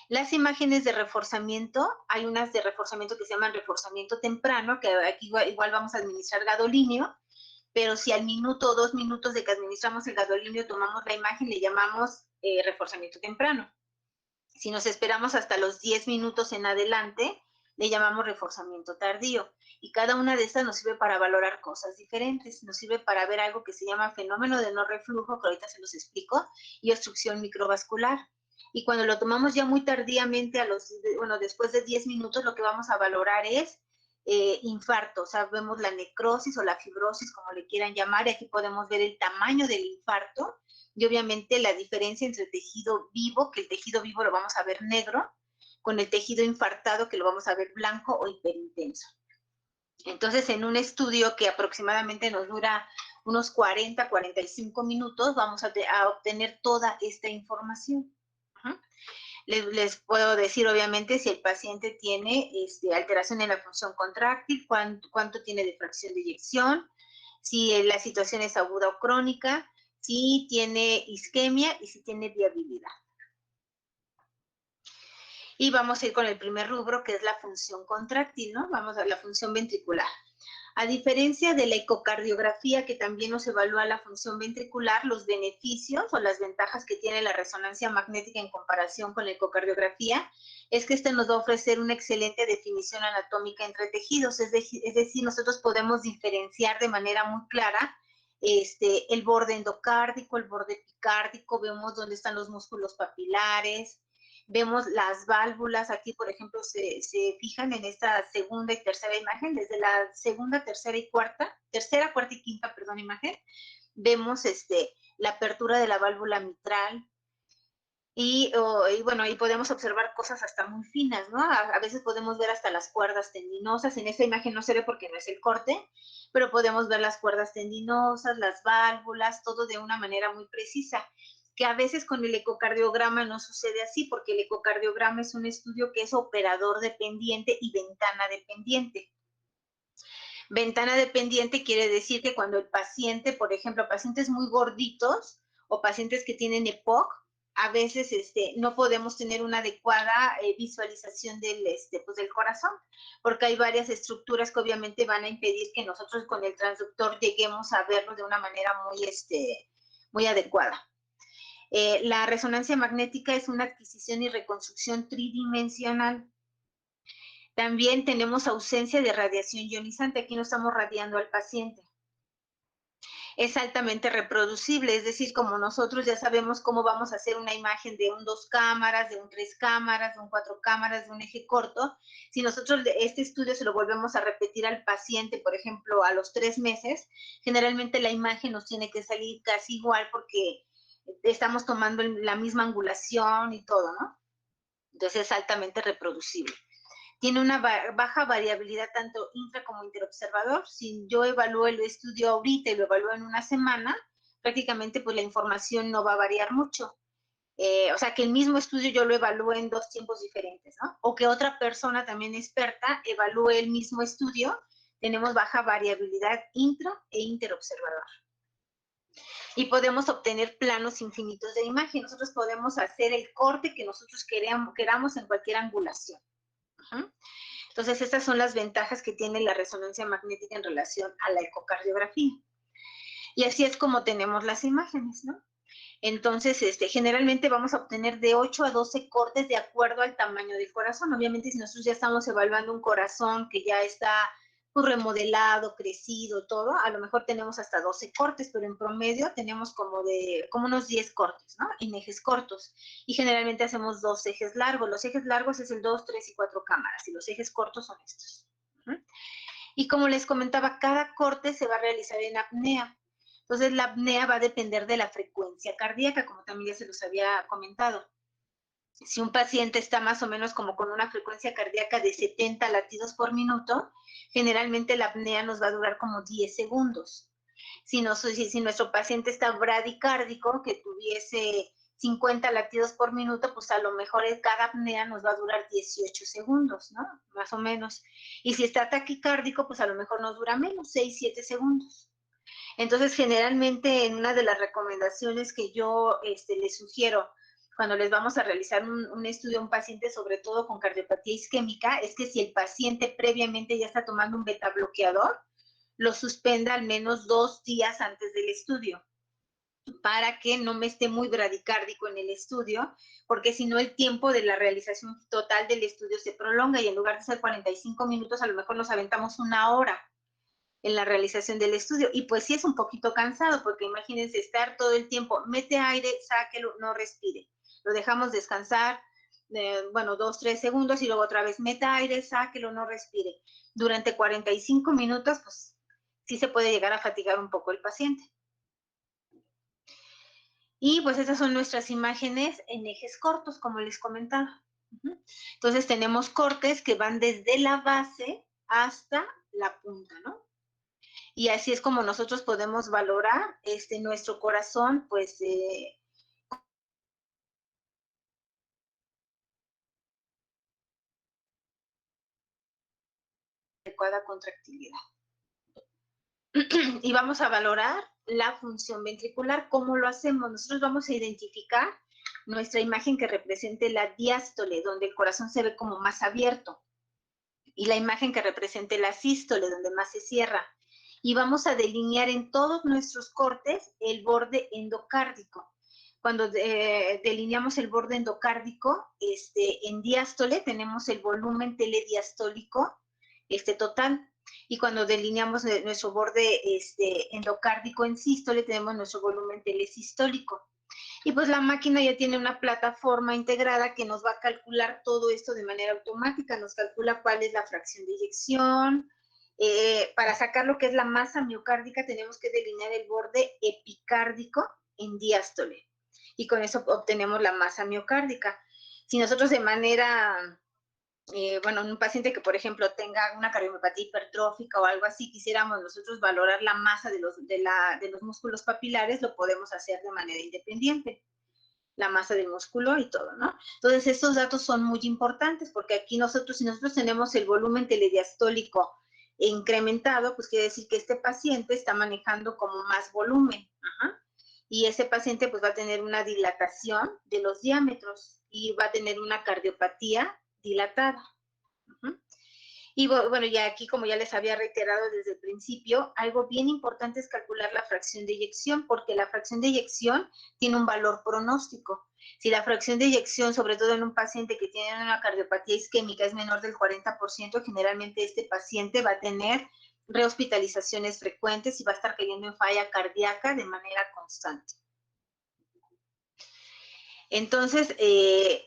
Las imágenes de reforzamiento, hay unas de reforzamiento que se llaman reforzamiento temprano, que aquí igual vamos a administrar gadolíneo, pero si al minuto o 2 minutos de que administramos el gadolinio tomamos la imagen, le llamamos reforzamiento temprano. Si nos esperamos hasta los 10 minutos en adelante, le llamamos reforzamiento tardío. Y cada una de estas nos sirve para valorar cosas diferentes. Nos sirve para ver algo que se llama fenómeno de no reflujo, que ahorita se los explico, y obstrucción microvascular. Y cuando lo tomamos ya muy tardíamente, después de 10 minutos, lo que vamos a valorar es infarto. O sea, vemos la necrosis o la fibrosis, como le quieran llamar, y aquí podemos ver el tamaño del infarto y obviamente la diferencia entre tejido vivo, que el tejido vivo lo vamos a ver negro, con el tejido infartado, que lo vamos a ver blanco o hiperintenso. Entonces, en un estudio que aproximadamente nos dura unos 40-45 minutos, vamos a obtener toda esta información. Les puedo decir, obviamente, si el paciente tiene alteración en la función contráctil, cuánto tiene de fracción de eyección, si la situación es aguda o crónica, si tiene isquemia y si tiene viabilidad. Y vamos a ir con el primer rubro, que es la función contráctil, ¿no? Vamos a la función ventricular. A diferencia de la ecocardiografía, que también nos evalúa la función ventricular, los beneficios o las ventajas que tiene la resonancia magnética en comparación con la ecocardiografía es que nos va a ofrecer una excelente definición anatómica entre tejidos, es decir, nosotros podemos diferenciar de manera muy clara el borde endocárdico, el borde epicárdico, vemos dónde están los músculos papilares, vemos las válvulas. Aquí, por ejemplo, se fijan en esta segunda y tercera imagen, desde la segunda, tercera, cuarta y quinta, imagen, vemos la apertura de la válvula mitral, y bueno, ahí podemos observar cosas hasta muy finas, ¿no? A veces podemos ver hasta las cuerdas tendinosas. En esta imagen no se ve porque no es el corte, pero podemos ver las cuerdas tendinosas, las válvulas, todo de una manera muy precisa, que a veces con el ecocardiograma no sucede así, porque el ecocardiograma es un estudio que es operador dependiente y ventana dependiente. Ventana dependiente quiere decir que cuando el paciente, por ejemplo, pacientes muy gorditos o pacientes que tienen EPOC, a veces no podemos tener una adecuada visualización del corazón, porque hay varias estructuras que obviamente van a impedir que nosotros con el transductor lleguemos a verlo de una manera muy adecuada. La resonancia magnética es una adquisición y reconstrucción tridimensional. También tenemos ausencia de radiación ionizante. Aquí no estamos radiando al paciente. Es altamente reproducible, es decir, como nosotros ya sabemos cómo vamos a hacer una imagen de un 2 cámaras, de un 3 cámaras, de un 4 cámaras, de un eje corto, si nosotros este estudio se lo volvemos a repetir al paciente, por ejemplo, a los 3 meses, generalmente la imagen nos tiene que salir casi igual porque estamos tomando la misma angulación y todo, ¿no? Entonces es altamente reproducible. Tiene una baja variabilidad tanto intra como interobservador. Si yo evalúo el estudio ahorita y lo evalúo en una semana, prácticamente pues la información no va a variar mucho. O sea, que el mismo estudio yo lo evalúe en 2 tiempos diferentes, ¿no? O que otra persona también experta evalúe el mismo estudio. Tenemos baja variabilidad intra e interobservador. Y podemos obtener planos infinitos de imagen. Nosotros podemos hacer el corte que nosotros queramos en cualquier angulación. Entonces, estas son las ventajas que tiene la resonancia magnética en relación a la ecocardiografía. Y así es como tenemos las imágenes, ¿no? Entonces, generalmente vamos a obtener de 8 a 12 cortes de acuerdo al tamaño del corazón. Obviamente, si nosotros ya estamos evaluando un corazón que ya está pues, remodelado, crecido, todo, a lo mejor tenemos hasta 12 cortes, pero en promedio tenemos como unos 10 cortes, ¿no? En ejes cortos. Y generalmente hacemos 2 ejes largos. Los ejes largos es el 2, 3 y 4 cámaras, y los ejes cortos son estos. Y como les comentaba, cada corte se va a realizar en apnea. Entonces, la apnea va a depender de la frecuencia cardíaca, como también ya se los había comentado. Si un paciente está más o menos como con una frecuencia cardíaca de 70 latidos por minuto, generalmente la apnea nos va a durar como 10 segundos. Si nuestro paciente está bradicárdico, que tuviese 50 latidos por minuto, pues a lo mejor cada apnea nos va a durar 18 segundos, ¿no? Más o menos. Y si está taquicárdico, pues a lo mejor nos dura menos, 6, 7 segundos. Entonces, generalmente, en una de las recomendaciones que yo les sugiero cuando les vamos a realizar un estudio a un paciente, sobre todo con cardiopatía isquémica, es que si el paciente previamente ya está tomando un beta bloqueador, lo suspenda al menos 2 días antes del estudio, para que no me esté muy bradicárdico en el estudio, porque si no el tiempo de la realización total del estudio se prolonga y en lugar de ser 45 minutos, a lo mejor nos aventamos 1 hora en la realización del estudio. Y pues sí es un poquito cansado, porque imagínense estar todo el tiempo, mete aire, sáquelo, no respire. Lo dejamos descansar, 2, 3 segundos y luego otra vez meta aire, sáquelo, no respire. Durante 45 minutos, pues sí se puede llegar a fatigar un poco el paciente. Y pues estas son nuestras imágenes en ejes cortos, como les comentaba. Entonces tenemos cortes que van desde la base hasta la punta, ¿no? Y así es como nosotros podemos valorar nuestro corazón, pues, adecuada contractilidad. Y vamos a valorar la función ventricular. ¿Cómo lo hacemos? Nosotros vamos a identificar nuestra imagen que represente la diástole, donde el corazón se ve como más abierto, y la imagen que represente la sístole, donde más se cierra. Y vamos a delinear en todos nuestros cortes el borde endocárdico. Cuando delineamos el borde endocárdico, en diástole tenemos el volumen telediastólico total. Y cuando delineamos nuestro borde endocárdico en sístole, tenemos nuestro volumen telesistólico. Y pues la máquina ya tiene una plataforma integrada que nos va a calcular todo esto de manera automática. Nos calcula cuál es la fracción de eyección. Para sacar lo que es la masa miocárdica, tenemos que delinear el borde epicárdico en diástole. Y con eso obtenemos la masa miocárdica. Si nosotros de manera... un paciente que, por ejemplo, tenga una cardiomiopatía hipertrófica o algo así, quisiéramos nosotros valorar la masa de los músculos papilares, lo podemos hacer de manera independiente, la masa del músculo y todo, ¿no? Entonces, estos datos son muy importantes porque aquí si nosotros tenemos el volumen telediastólico incrementado, pues quiere decir que este paciente está manejando como más volumen, y ese paciente pues va a tener una dilatación de los diámetros y va a tener una cardiopatía dilatada. Y bueno, ya aquí, como ya les había reiterado desde el principio, algo bien importante es calcular la fracción de eyección, porque la fracción de eyección tiene un valor pronóstico. Si la fracción de eyección, sobre todo en un paciente que tiene una cardiopatía isquémica, es menor del 40%, generalmente este paciente va a tener rehospitalizaciones frecuentes y va a estar cayendo en falla cardíaca de manera constante. Entonces,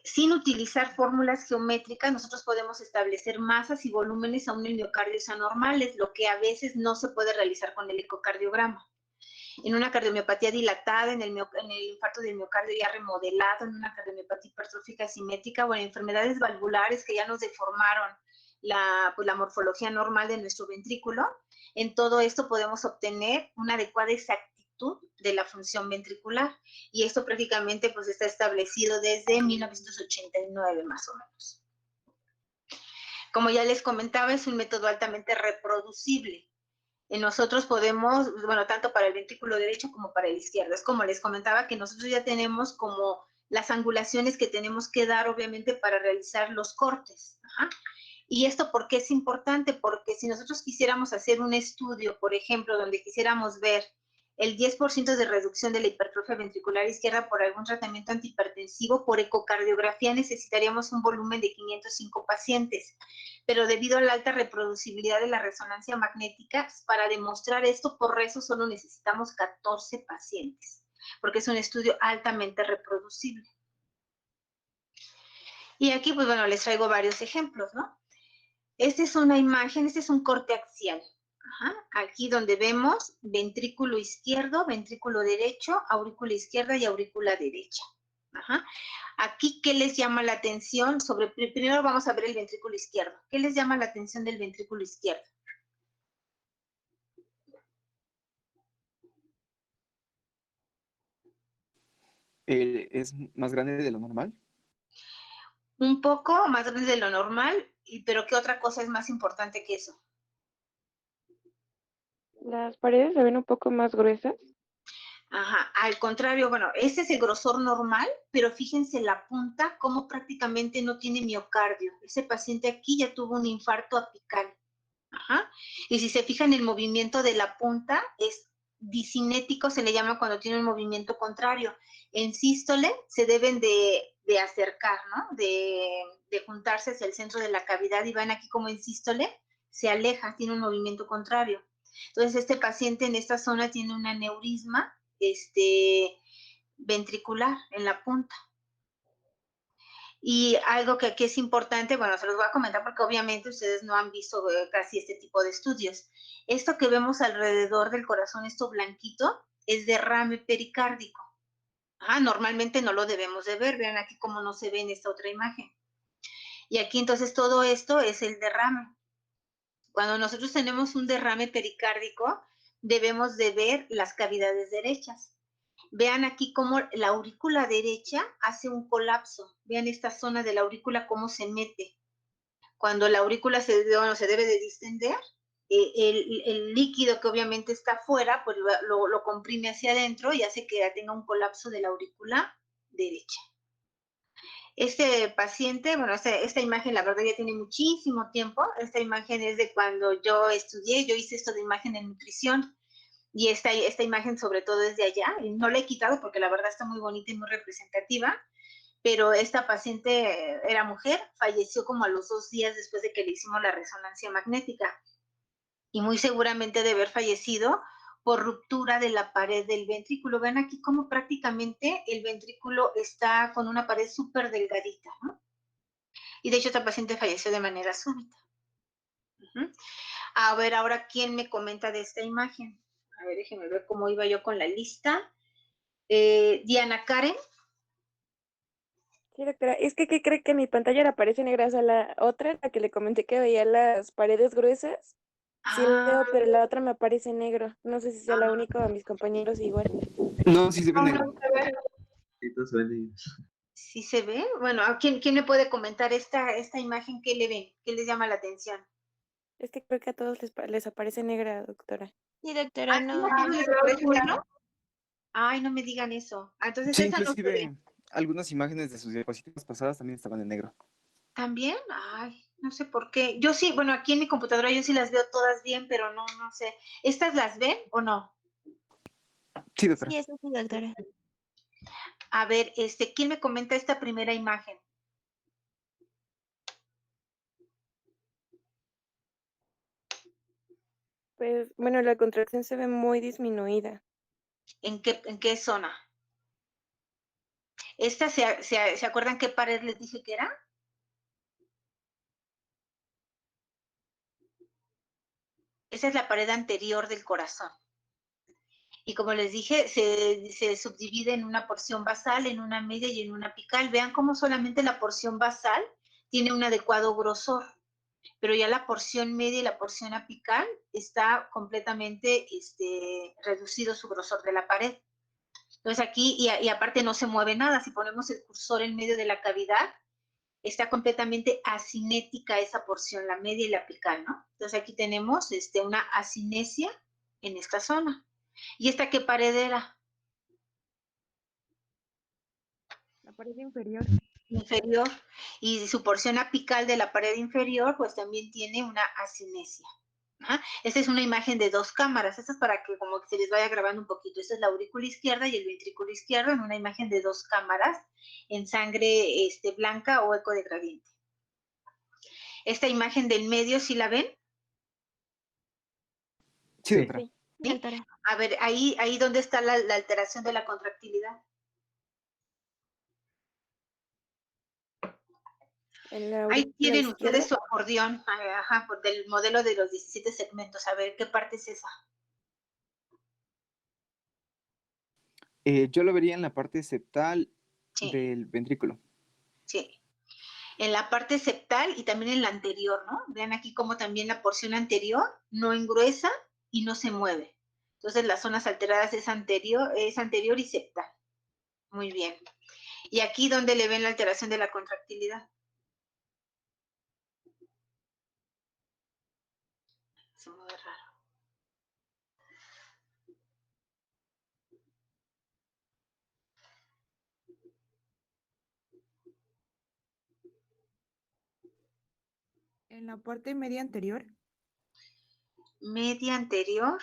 sin utilizar fórmulas geométricas, nosotros podemos establecer masas y volúmenes aún en miocardios anormales, lo que a veces no se puede realizar con el ecocardiograma. En una cardiomiopatía dilatada, en el infarto del miocardio ya remodelado, en una cardiomiopatía hipertrófica simétrica o en enfermedades valvulares que ya nos deformaron la morfología normal de nuestro ventrículo, en todo esto podemos obtener una adecuada exactitud de la función ventricular, y esto prácticamente pues está establecido desde 1989 más o menos. Como ya les comentaba, es un método altamente reproducible. Nosotros podemos, tanto para el ventrículo derecho como para el izquierdo. Es como les comentaba que nosotros ya tenemos como las angulaciones que tenemos que dar, obviamente, para realizar los cortes. ¿Y esto por qué es importante? Porque si nosotros quisiéramos hacer un estudio, por ejemplo, donde quisiéramos ver el 10% de reducción de la hipertrofia ventricular izquierda por algún tratamiento antihipertensivo, por ecocardiografía necesitaríamos un volumen de 505 pacientes. Pero debido a la alta reproducibilidad de la resonancia magnética, para demostrar esto por rezo solo necesitamos 14 pacientes, porque es un estudio altamente reproducible. Y aquí, pues les traigo varios ejemplos, ¿no? Esta es una imagen, este es un corte axial. Aquí donde vemos ventrículo izquierdo, ventrículo derecho, aurícula izquierda y aurícula derecha. Aquí, ¿qué les llama la atención? Primero vamos a ver el ventrículo izquierdo. ¿Qué les llama la atención del ventrículo izquierdo? ¿Es más grande de lo normal? Un poco más grande de lo normal, pero ¿qué otra cosa es más importante que eso? Las paredes se ven un poco más gruesas. Al contrario, este es el grosor normal, pero fíjense la punta, como prácticamente no tiene miocardio. Ese paciente aquí ya tuvo un infarto apical. Ajá. Y si se fijan, el movimiento de la punta es disinético, se le llama cuando tiene un movimiento contrario. En sístole se deben de acercar, ¿no? De juntarse hacia el centro de la cavidad y van aquí como en sístole, se aleja, tiene un movimiento contrario. Entonces, este paciente en esta zona tiene un aneurisma ventricular en la punta. Y algo que aquí es importante, bueno, se los voy a comentar porque obviamente ustedes no han visto casi este tipo de estudios. Esto que vemos alrededor del corazón, esto blanquito, es derrame pericárdico. Normalmente no lo debemos de ver, vean aquí cómo no se ve en esta otra imagen. Y aquí entonces todo esto es el derrame. Cuando nosotros tenemos un derrame pericárdico, debemos de ver las cavidades derechas. Vean aquí cómo la aurícula derecha hace un colapso. Vean esta zona de la aurícula cómo se mete. Cuando la aurícula se debe de distender, el líquido que obviamente está afuera, pues lo comprime hacia adentro y hace que tenga un colapso de la aurícula derecha. Este paciente, bueno, esta imagen la verdad ya tiene muchísimo tiempo. Esta imagen es de cuando yo estudié, yo hice esto de imagen en nutrición. Y esta imagen sobre todo es de allá, y no la he quitado porque la verdad está muy bonita y muy representativa, pero esta paciente era mujer, falleció como a los 2 días después de que le hicimos la resonancia magnética, y muy seguramente de haber fallecido por ruptura de la pared del ventrículo. Ven aquí cómo prácticamente el ventrículo está con una pared súper delgadita, ¿no? Y de hecho esta paciente falleció de manera súbita. A ver, ahora, ¿quién me comenta de esta imagen? A ver, déjenme ver cómo iba yo con la lista. Diana Karen. Sí, doctora. Es que, ¿qué cree que mi pantalla le aparece negra? O sea, la otra, la que le comenté que veía las paredes gruesas, sí la Ah, veo, pero la otra me aparece negro. No sé si sea la única o a mis compañeros igual. No, sí se ve no, negro. no se ve. Sí se ve. Bueno, ¿quién me puede comentar esta imagen? ¿Qué le ven? ¿Qué les llama la atención? Es que creo que a todos les aparece negra, doctora. Sí, doctora, ¿Sí, no. a todos les aparece negro? Ay, no me digan eso. Entonces Sí, esa no se ve. inclusive algunas imágenes de sus diapositivas pasadas también estaban en negro. ¿También? Ay, no sé por qué. Yo sí, bueno, aquí en mi computadora yo sí las veo todas bien, pero no sé. ¿Estas las ven o no? Sí, Sí, doctora. eso sí, doctora. A ver, ¿quién me comenta esta primera imagen? Pues, bueno, la contracción se ve muy disminuida. ¿En qué zona? ¿Esta se acuerdan qué pared les dije que era? Esa es la pared anterior del corazón. Y como les dije, se subdivide en una porción basal, en una media y en una apical. Vean cómo solamente la porción basal tiene un adecuado grosor, pero ya la porción media y la porción apical está completamente reducido su grosor de la pared. Entonces aquí, y aparte no se mueve nada, si ponemos el cursor en medio de la cavidad, está completamente asinética esa porción, la media y la apical, ¿no? Entonces aquí tenemos una asinesia en esta zona. ¿Y esta qué pared era? La pared inferior. Inferior. Y su porción apical de la pared inferior, pues también tiene una asinesia. Esta es una imagen de 2 cámaras. Esta es para que como que se les vaya grabando un poquito. Esta es la aurícula izquierda y el ventrículo izquierdo en una imagen de 2 cámaras en sangre blanca o eco de gradiente. Esta imagen del medio, ¿sí la ven? Sí, doctora. Sí, ¿Sí? doctora. A ver, ahí donde está la alteración de la contractilidad. En la Ahí aurícula tienen izquierda. ustedes su acordeón, del modelo de los 17 segmentos. A ver, ¿qué parte es esa? Yo lo vería en la parte septal Sí, del ventrículo. sí. En la parte septal y también en la anterior, ¿no? Vean aquí cómo también la porción anterior no engruesa y no se mueve. Entonces las zonas alteradas es anterior y septal. Muy bien. ¿Y aquí dónde le ven la alteración de la contractilidad? Se mueve raro. En la parte media anterior. Media anterior.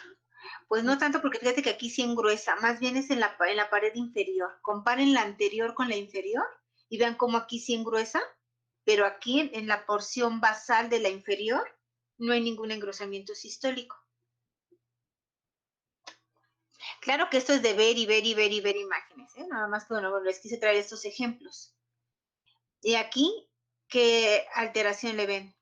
Pues no tanto, porque fíjate que aquí sí engruesa, más bien es en la pared inferior. Comparen la anterior con la inferior y vean cómo aquí sí engruesa, pero aquí en la porción basal de la inferior no hay ningún engrosamiento sistólico. Claro que esto es de ver y ver y ver y ver imágenes, ¿eh? Nada más que, bueno, les quise traer estos ejemplos. Y aquí, ¿qué alteración le ven?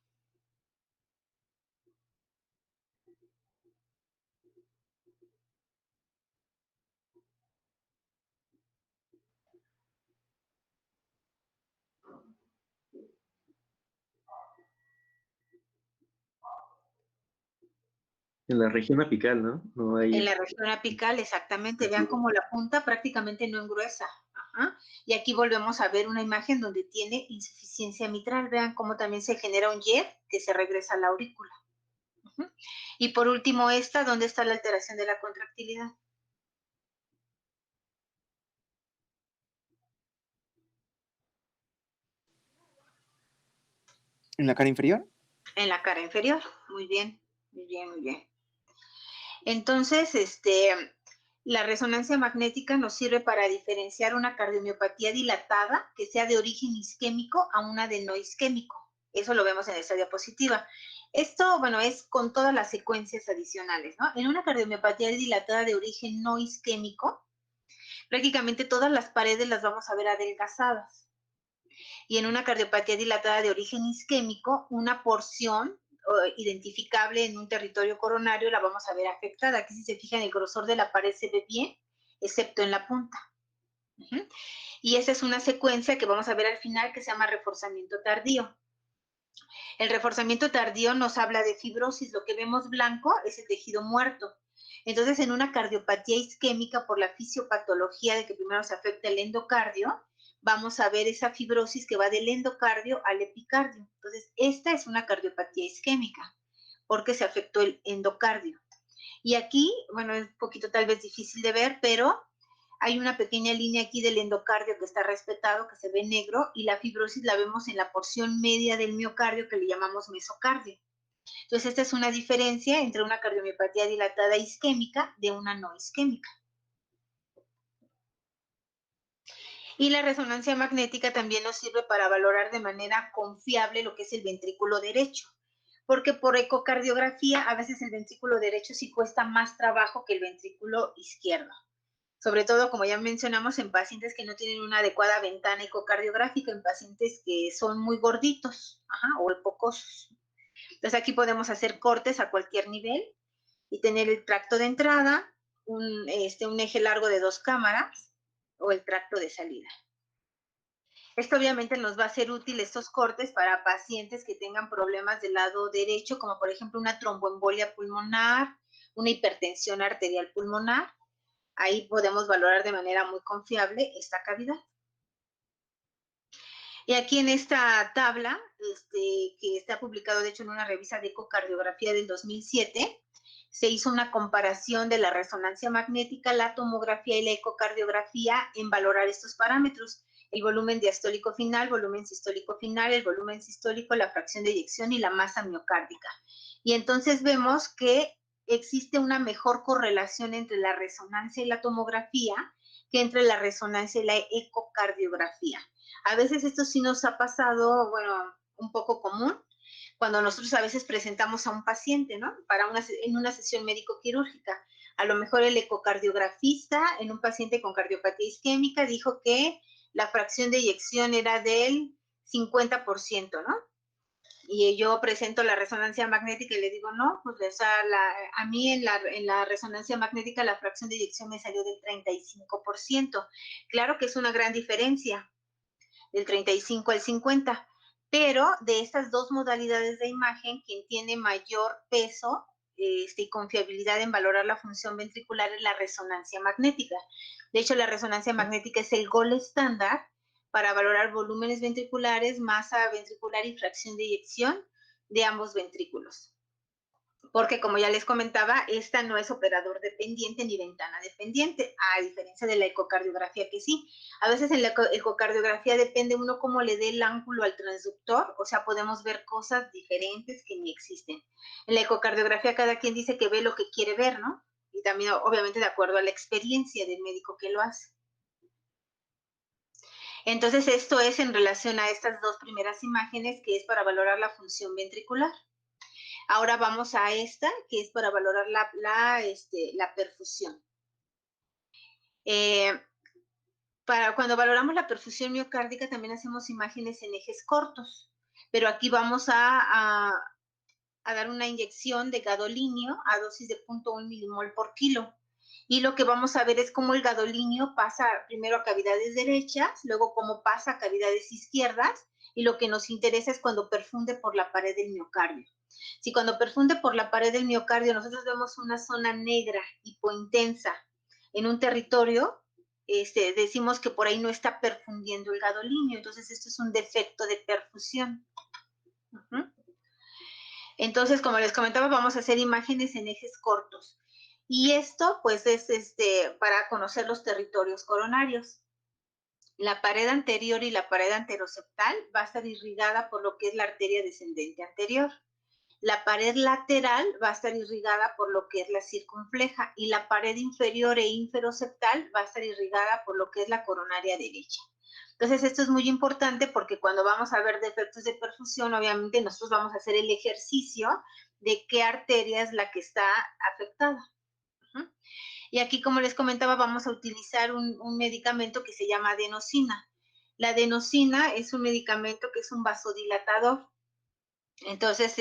En la región apical, ¿no? No hay. En la región apical, exactamente. Vean cómo la punta prácticamente no engruesa. Ajá. Y aquí volvemos a ver una imagen donde tiene insuficiencia mitral. Vean cómo también se genera un jet que se regresa a la aurícula. Ujú. Y por último, esta, ¿dónde está la alteración de la contractilidad? ¿En la cara inferior? En la cara inferior. Muy bien, muy bien, muy bien. Entonces, la resonancia magnética nos sirve para diferenciar una cardiomiopatía dilatada que sea de origen isquémico a una de no isquémico. Eso lo vemos en esta diapositiva. Esto, bueno, es con todas las secuencias adicionales, ¿no? En una cardiomiopatía dilatada de origen no isquémico, prácticamente todas las paredes las vamos a ver adelgazadas. Y en una cardiopatía dilatada de origen isquémico, una porción identificable en un territorio coronario la vamos a ver afectada. Aquí si se fijan el grosor de la pared se ve bien, excepto en la punta. Y esa es una secuencia que vamos a ver al final que se llama reforzamiento tardío. El reforzamiento tardío nos habla de fibrosis, lo que vemos blanco es el tejido muerto. Entonces, en una cardiopatía isquémica por la fisiopatología de que primero se afecta el endocardio, vamos a ver esa fibrosis que va del endocardio al epicardio. Entonces, esta es una cardiopatía isquémica porque se afectó el endocardio. Y aquí, bueno, es un poquito tal vez difícil de ver, pero hay una pequeña línea aquí del endocardio que está respetado, que se ve negro, y la fibrosis la vemos en la porción media del miocardio que le llamamos mesocardio. Entonces, esta es una diferencia entre una cardiomiopatía dilatada isquémica de una no isquémica. Y la resonancia magnética también nos sirve para valorar de manera confiable lo que es el ventrículo derecho, porque por ecocardiografía a veces el ventrículo derecho sí cuesta más trabajo que el ventrículo izquierdo. Sobre todo, como ya mencionamos, en pacientes que no tienen una adecuada ventana ecocardiográfica, en pacientes que son muy gorditos, o hipocosos. Entonces aquí podemos hacer cortes a cualquier nivel y tener el tracto de entrada, un eje largo de 2 cámaras o el tracto de salida. Esto obviamente nos va a ser útil estos cortes para pacientes que tengan problemas del lado derecho, como por ejemplo una tromboembolia pulmonar, una hipertensión arterial pulmonar. Ahí podemos valorar de manera muy confiable esta cavidad. Y aquí en esta tabla, que está publicado de hecho en una revista de ecocardiografía del 2007, se hizo una comparación de la resonancia magnética, la tomografía y la ecocardiografía en valorar estos parámetros: el volumen diastólico final, volumen sistólico final, el volumen sistólico, la fracción de eyección y la masa miocárdica. Y entonces vemos que existe una mejor correlación entre la resonancia y la tomografía que entre la resonancia y la ecocardiografía. A veces esto sí nos ha pasado, bueno, un poco común, cuando nosotros a veces presentamos a un paciente, ¿no? En una sesión médico-quirúrgica. A lo mejor el ecocardiografista en un paciente con cardiopatía isquémica dijo que la fracción de eyección era del 50%, ¿no? Y yo presento la resonancia magnética y le digo, no, pues a mí en la resonancia magnética la fracción de eyección me salió del 35%. Claro que es una gran diferencia, del 35 al 50, pero de estas dos modalidades de imagen, quien tiene mayor peso y confiabilidad en valorar la función ventricular es la resonancia magnética. De hecho, la resonancia magnética es el gold estándar para valorar volúmenes ventriculares, masa ventricular y fracción de eyección de ambos ventrículos. porque como ya les comentaba, esta no es operador dependiente ni ventana dependiente, a diferencia de la ecocardiografía que sí. A veces en la ecocardiografía depende uno cómo le dé el ángulo al transductor, o sea, podemos ver cosas diferentes que ni existen. En la ecocardiografía cada quien dice que ve lo que quiere ver, ¿no? Y también obviamente de acuerdo a la experiencia del médico que lo hace. Entonces esto es en relación a estas dos primeras imágenes, que es para valorar la función ventricular. Ahora vamos a esta, que es para valorar la perfusión. Para cuando valoramos la perfusión miocárdica también hacemos imágenes en ejes cortos, pero aquí vamos a dar una inyección de gadolinio a dosis de 0.1 milimol por kilo. Y lo que vamos a ver es cómo el gadolinio pasa primero a cavidades derechas, luego cómo pasa a cavidades izquierdas, y lo que nos interesa es cuando perfunde por la pared del miocardio. Si cuando perfunde por la pared del miocardio nosotros vemos una zona negra, hipointensa, en un territorio, decimos que por ahí no está perfundiendo el gadolinio, entonces esto es un defecto de perfusión. Entonces, como les comentaba, vamos a hacer imágenes en ejes cortos. Y esto, pues, es para conocer los territorios coronarios. La pared anterior y la pared anteroseptal va a estar irrigada por lo que es la arteria descendente anterior. La pared lateral va a estar irrigada por lo que es la circunfleja y la pared inferior e inferoseptal va a estar irrigada por lo que es la coronaria derecha. Entonces, esto es muy importante porque cuando vamos a ver defectos de perfusión, obviamente nosotros vamos a hacer el ejercicio de qué arteria es la que está afectada. Y aquí, como les comentaba, vamos a utilizar un medicamento que se llama adenosina. La adenosina es un medicamento que es un vasodilatador. Entonces,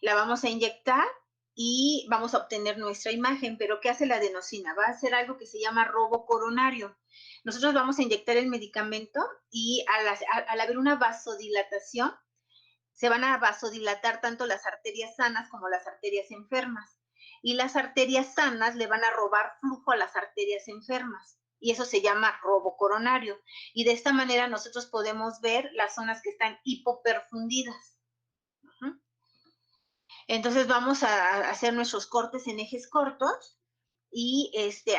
la vamos a inyectar y vamos a obtener nuestra imagen. Pero, ¿qué hace la adenosina? Va a hacer algo que se llama robo coronario. Nosotros vamos a inyectar el medicamento y al haber una vasodilatación, se van a vasodilatar tanto las arterias sanas como las arterias enfermas. Y las arterias sanas le van a robar flujo a las arterias enfermas. Y eso se llama robo coronario. Y de esta manera nosotros podemos ver las zonas que están hipoperfundidas. Entonces vamos a hacer nuestros cortes en ejes cortos. Y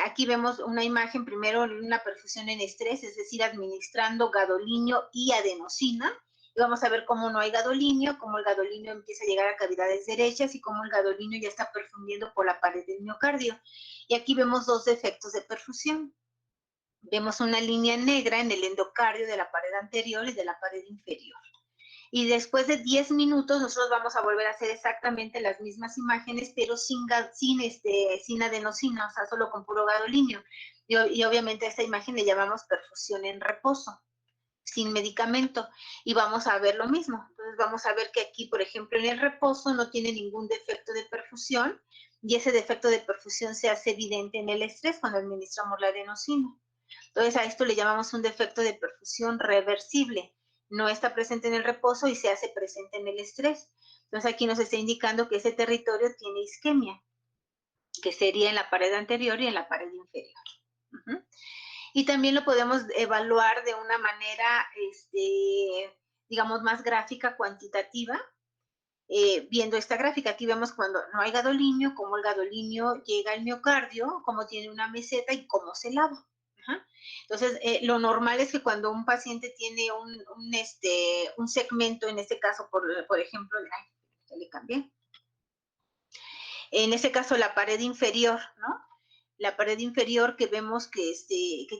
aquí vemos una imagen, primero una perfusión en estrés, es decir, administrando gadolinio y adenosina. Y vamos a ver cómo no hay gadolinio, cómo el gadolinio empieza a llegar a cavidades derechas y cómo el gadolinio ya está perfundiendo por la pared del miocardio. Y aquí vemos dos defectos de perfusión. Vemos una línea negra en el endocardio de la pared anterior y de la pared inferior. Y después de 10 minutos nosotros vamos a volver a hacer exactamente las mismas imágenes, pero sin adenosina, o sea, solo con puro gadolinio. Y obviamente a esta imagen le llamamos perfusión en reposo, sin medicamento. Y vamos a ver lo mismo. Entonces vamos a ver que aquí, por ejemplo, en el reposo no tiene ningún defecto de perfusión, y ese defecto de perfusión se hace evidente en el estrés cuando administramos la adenosina. Entonces a esto le llamamos un defecto de perfusión reversible. No está presente en el reposo y se hace presente en el estrés. Entonces aquí nos está indicando que ese territorio tiene isquemia, que sería en la pared anterior y en la pared inferior. Y también lo podemos evaluar de una manera, digamos, más gráfica, cuantitativa, viendo esta gráfica. Aquí vemos cuando no hay gadolinio, cómo el gadolinio llega al miocardio, cómo tiene una meseta y cómo se lava. Entonces, lo normal es que cuando un paciente tiene un segmento, en este caso, por ejemplo, ya le cambié. En este caso, la pared inferior, ¿no? La pared inferior que vemos que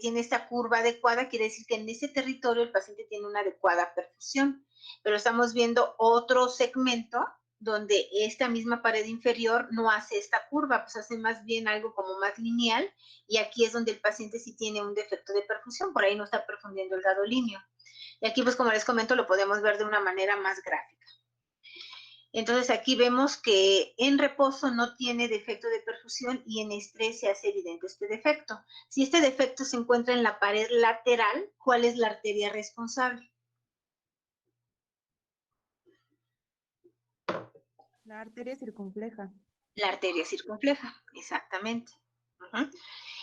tiene esta curva adecuada, quiere decir que en ese territorio el paciente tiene una adecuada perfusión. Pero estamos viendo otro segmento donde esta misma pared inferior no hace esta curva, pues hace más bien algo como más lineal, y aquí es donde el paciente sí tiene un defecto de perfusión, por ahí no está perfundiendo el gadolinio. Y aquí, pues como les comento, lo podemos ver de una manera más gráfica. Entonces aquí vemos que en reposo no tiene defecto de perfusión y en estrés se hace evidente este defecto. Si este defecto se encuentra en la pared lateral, ¿cuál es la arteria responsable? La arteria circunfleja. La arteria circunfleja, exactamente.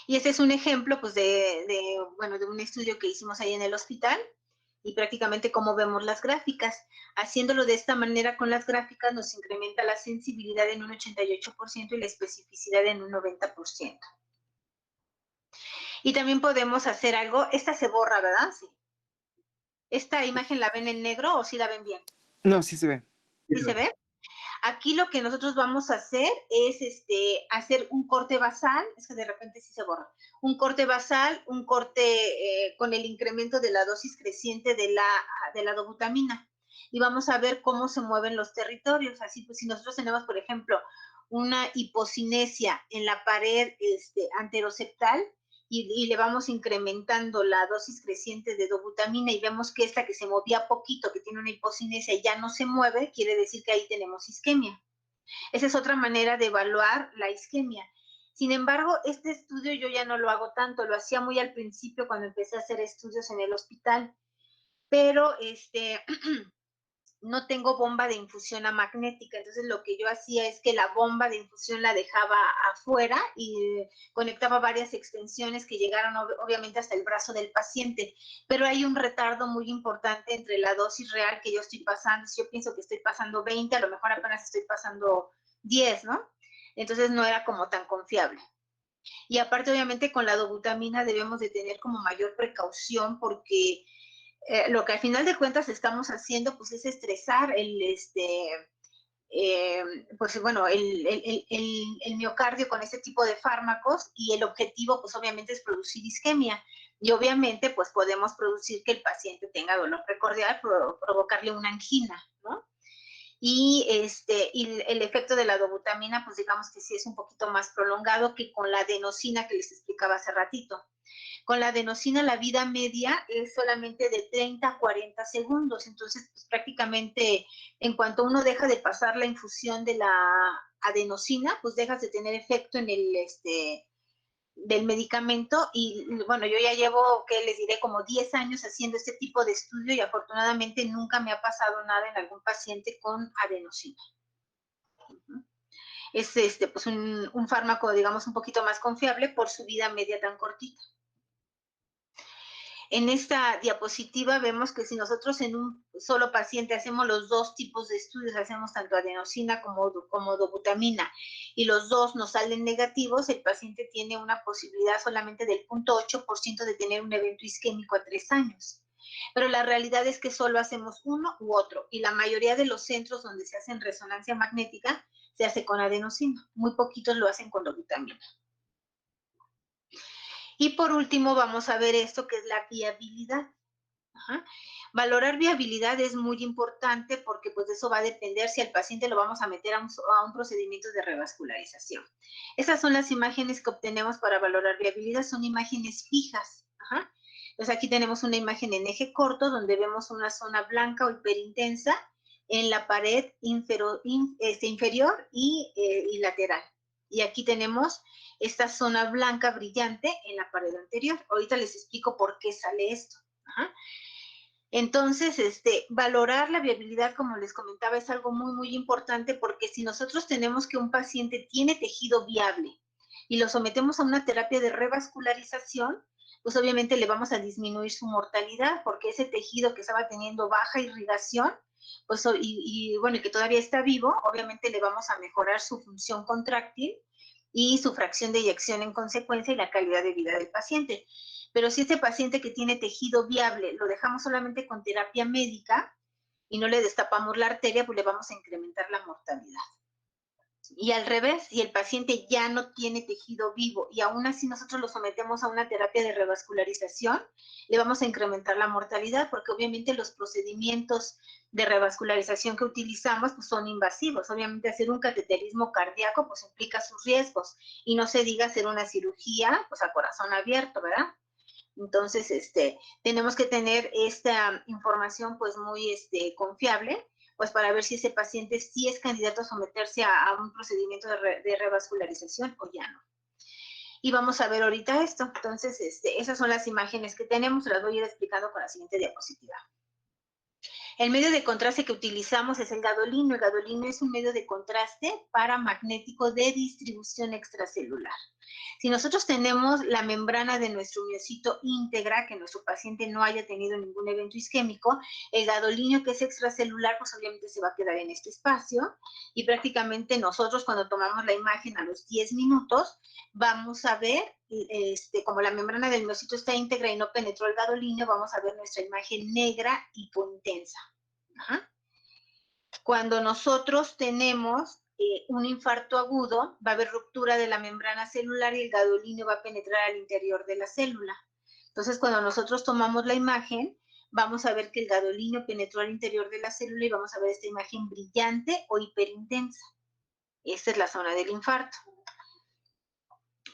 Y este es un ejemplo, pues, de un estudio que hicimos ahí en el hospital, y prácticamente como vemos las gráficas. Haciéndolo de esta manera con las gráficas nos incrementa la sensibilidad en un 88% y la especificidad en un 90%. Y también podemos hacer algo, esta se borra, ¿verdad? Sí. ¿Esta imagen la ven en negro o sí la ven bien? No, sí se ve. ¿Sí se ve? Aquí lo que nosotros vamos a hacer es hacer un corte basal, es que de repente sí se borra, un corte basal, un corte con el incremento de la dosis creciente de la dobutamina. Y vamos a ver cómo se mueven los territorios. Así pues, si nosotros tenemos, por ejemplo, una hipocinesia en la pared anteroseptal, y le vamos incrementando la dosis creciente de dobutamina y vemos que esta que se movía poquito, que tiene una hipocinesia y ya no se mueve, quiere decir que ahí tenemos isquemia. Esa es otra manera de evaluar la isquemia. Sin embargo, este estudio yo ya no lo hago tanto, lo hacía muy al principio cuando empecé a hacer estudios en el hospital, pero no tengo bomba de infusión amagnética, entonces lo que yo hacía es que la bomba de infusión la dejaba afuera y conectaba varias extensiones que llegaron obviamente hasta el brazo del paciente, pero hay un retardo muy importante entre la dosis real que yo estoy pasando. Si yo pienso que estoy pasando 20, a lo mejor apenas estoy pasando 10, ¿no? Entonces no era como tan confiable. Y aparte, obviamente, con la dobutamina debemos de tener como mayor precaución porque lo que al final de cuentas estamos haciendo pues es estresar pues bueno, el miocardio con este tipo de fármacos y el objetivo pues obviamente es producir isquemia y obviamente pues podemos producir que el paciente tenga dolor precordial, provocarle una angina, ¿no? Y el efecto de la dobutamina pues digamos que sí es un poquito más prolongado que con la adenosina que les explicaba hace ratito. Con la adenosina la vida media es solamente de 30 a 40 segundos, entonces pues, prácticamente en cuanto uno deja de pasar la infusión de la adenosina, pues dejas de tener efecto en del medicamento y bueno, yo ya llevo, que les diré, como 10 años haciendo este tipo de estudio y afortunadamente nunca me ha pasado nada en algún paciente con adenosina. Es pues un fármaco, digamos, un poquito más confiable por su vida media tan cortita. En esta diapositiva vemos que si nosotros en un solo paciente hacemos los dos tipos de estudios, hacemos tanto adenosina como dobutamina, y los dos nos salen negativos, el paciente tiene una posibilidad solamente del 0.8% de tener un evento isquémico a 3 años. Pero la realidad es que solo hacemos uno u otro, y la mayoría de los centros donde se hace resonancia magnética se hace con adenosina, muy poquitos lo hacen con dobutamina. Y por último vamos a ver esto que es la viabilidad. Ajá. Valorar viabilidad es muy importante porque pues de eso va a depender si al paciente lo vamos a meter a un procedimiento de revascularización. Esas son las imágenes que obtenemos para valorar viabilidad, son imágenes fijas. Ajá. Entonces aquí tenemos una imagen en eje corto donde vemos una zona blanca o hiperintensa en la pared inferior y lateral. Y aquí tenemos esta zona blanca brillante en la pared anterior. Ahorita les explico por qué sale esto. Ajá. Entonces, valorar la viabilidad, como les comentaba, es algo muy, muy importante porque si nosotros tenemos que un paciente tiene tejido viable y lo sometemos a una terapia de revascularización, pues obviamente le vamos a disminuir su mortalidad porque ese tejido que estaba teniendo baja irrigación, pues, bueno, y que todavía está vivo, obviamente le vamos a mejorar su función contráctil y su fracción de eyección en consecuencia y la calidad de vida del paciente. Pero si este paciente que tiene tejido viable lo dejamos solamente con terapia médica y no le destapamos la arteria, pues le vamos a incrementar la mortalidad. Y al revés, si el paciente ya no tiene tejido vivo y aún así nosotros lo sometemos a una terapia de revascularización, le vamos a incrementar la mortalidad porque obviamente los procedimientos de revascularización que utilizamos pues, son invasivos. Obviamente hacer un cateterismo cardíaco pues implica sus riesgos y no se diga hacer una cirugía pues a corazón abierto, ¿verdad? Entonces, tenemos que tener esta información pues muy confiable, pues para ver si ese paciente sí es candidato a someterse a un procedimiento de revascularización o ya no. Y vamos a ver ahorita esto. Entonces, esas son las imágenes que tenemos, las voy a ir explicando con la siguiente diapositiva. El medio de contraste que utilizamos es el gadolino. El gadolino es un medio de contraste paramagnético de distribución extracelular. Si nosotros tenemos la membrana de nuestro miocito íntegra, que nuestro paciente no haya tenido ningún evento isquémico, el gadolinio que es extracelular, pues obviamente se va a quedar en este espacio y prácticamente nosotros cuando tomamos la imagen a los 10 minutos, vamos a ver, como la membrana del miocito está íntegra y no penetró el gadolinio, vamos a ver nuestra imagen negra hipointensa. Ajá. Cuando nosotros tenemos un infarto agudo, va a haber ruptura de la membrana celular y el gadolinio va a penetrar al interior de la célula. Entonces, cuando nosotros tomamos la imagen, vamos a ver que el gadolinio penetró al interior de la célula y vamos a ver esta imagen brillante o hiperintensa. Esta es la zona del infarto.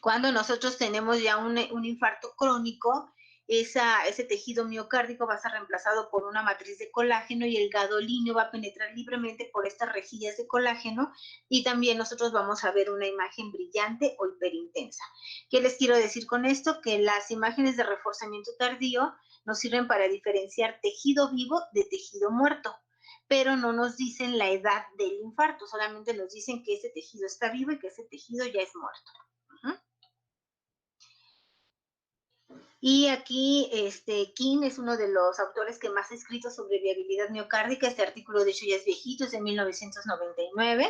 Cuando nosotros tenemos ya un infarto crónico, ese tejido miocárdico va a ser reemplazado por una matriz de colágeno y el gadolinio va a penetrar libremente por estas rejillas de colágeno y también nosotros vamos a ver una imagen brillante o hiperintensa. ¿Qué les quiero decir con esto? Que las imágenes de reforzamiento tardío nos sirven para diferenciar tejido vivo de tejido muerto, pero no nos dicen la edad del infarto, solamente nos dicen que ese tejido está vivo y que ese tejido ya es muerto. Y aquí, King es uno de los autores que más ha escrito sobre viabilidad miocárdica. Este artículo, de hecho, ya es viejito, es de 1999,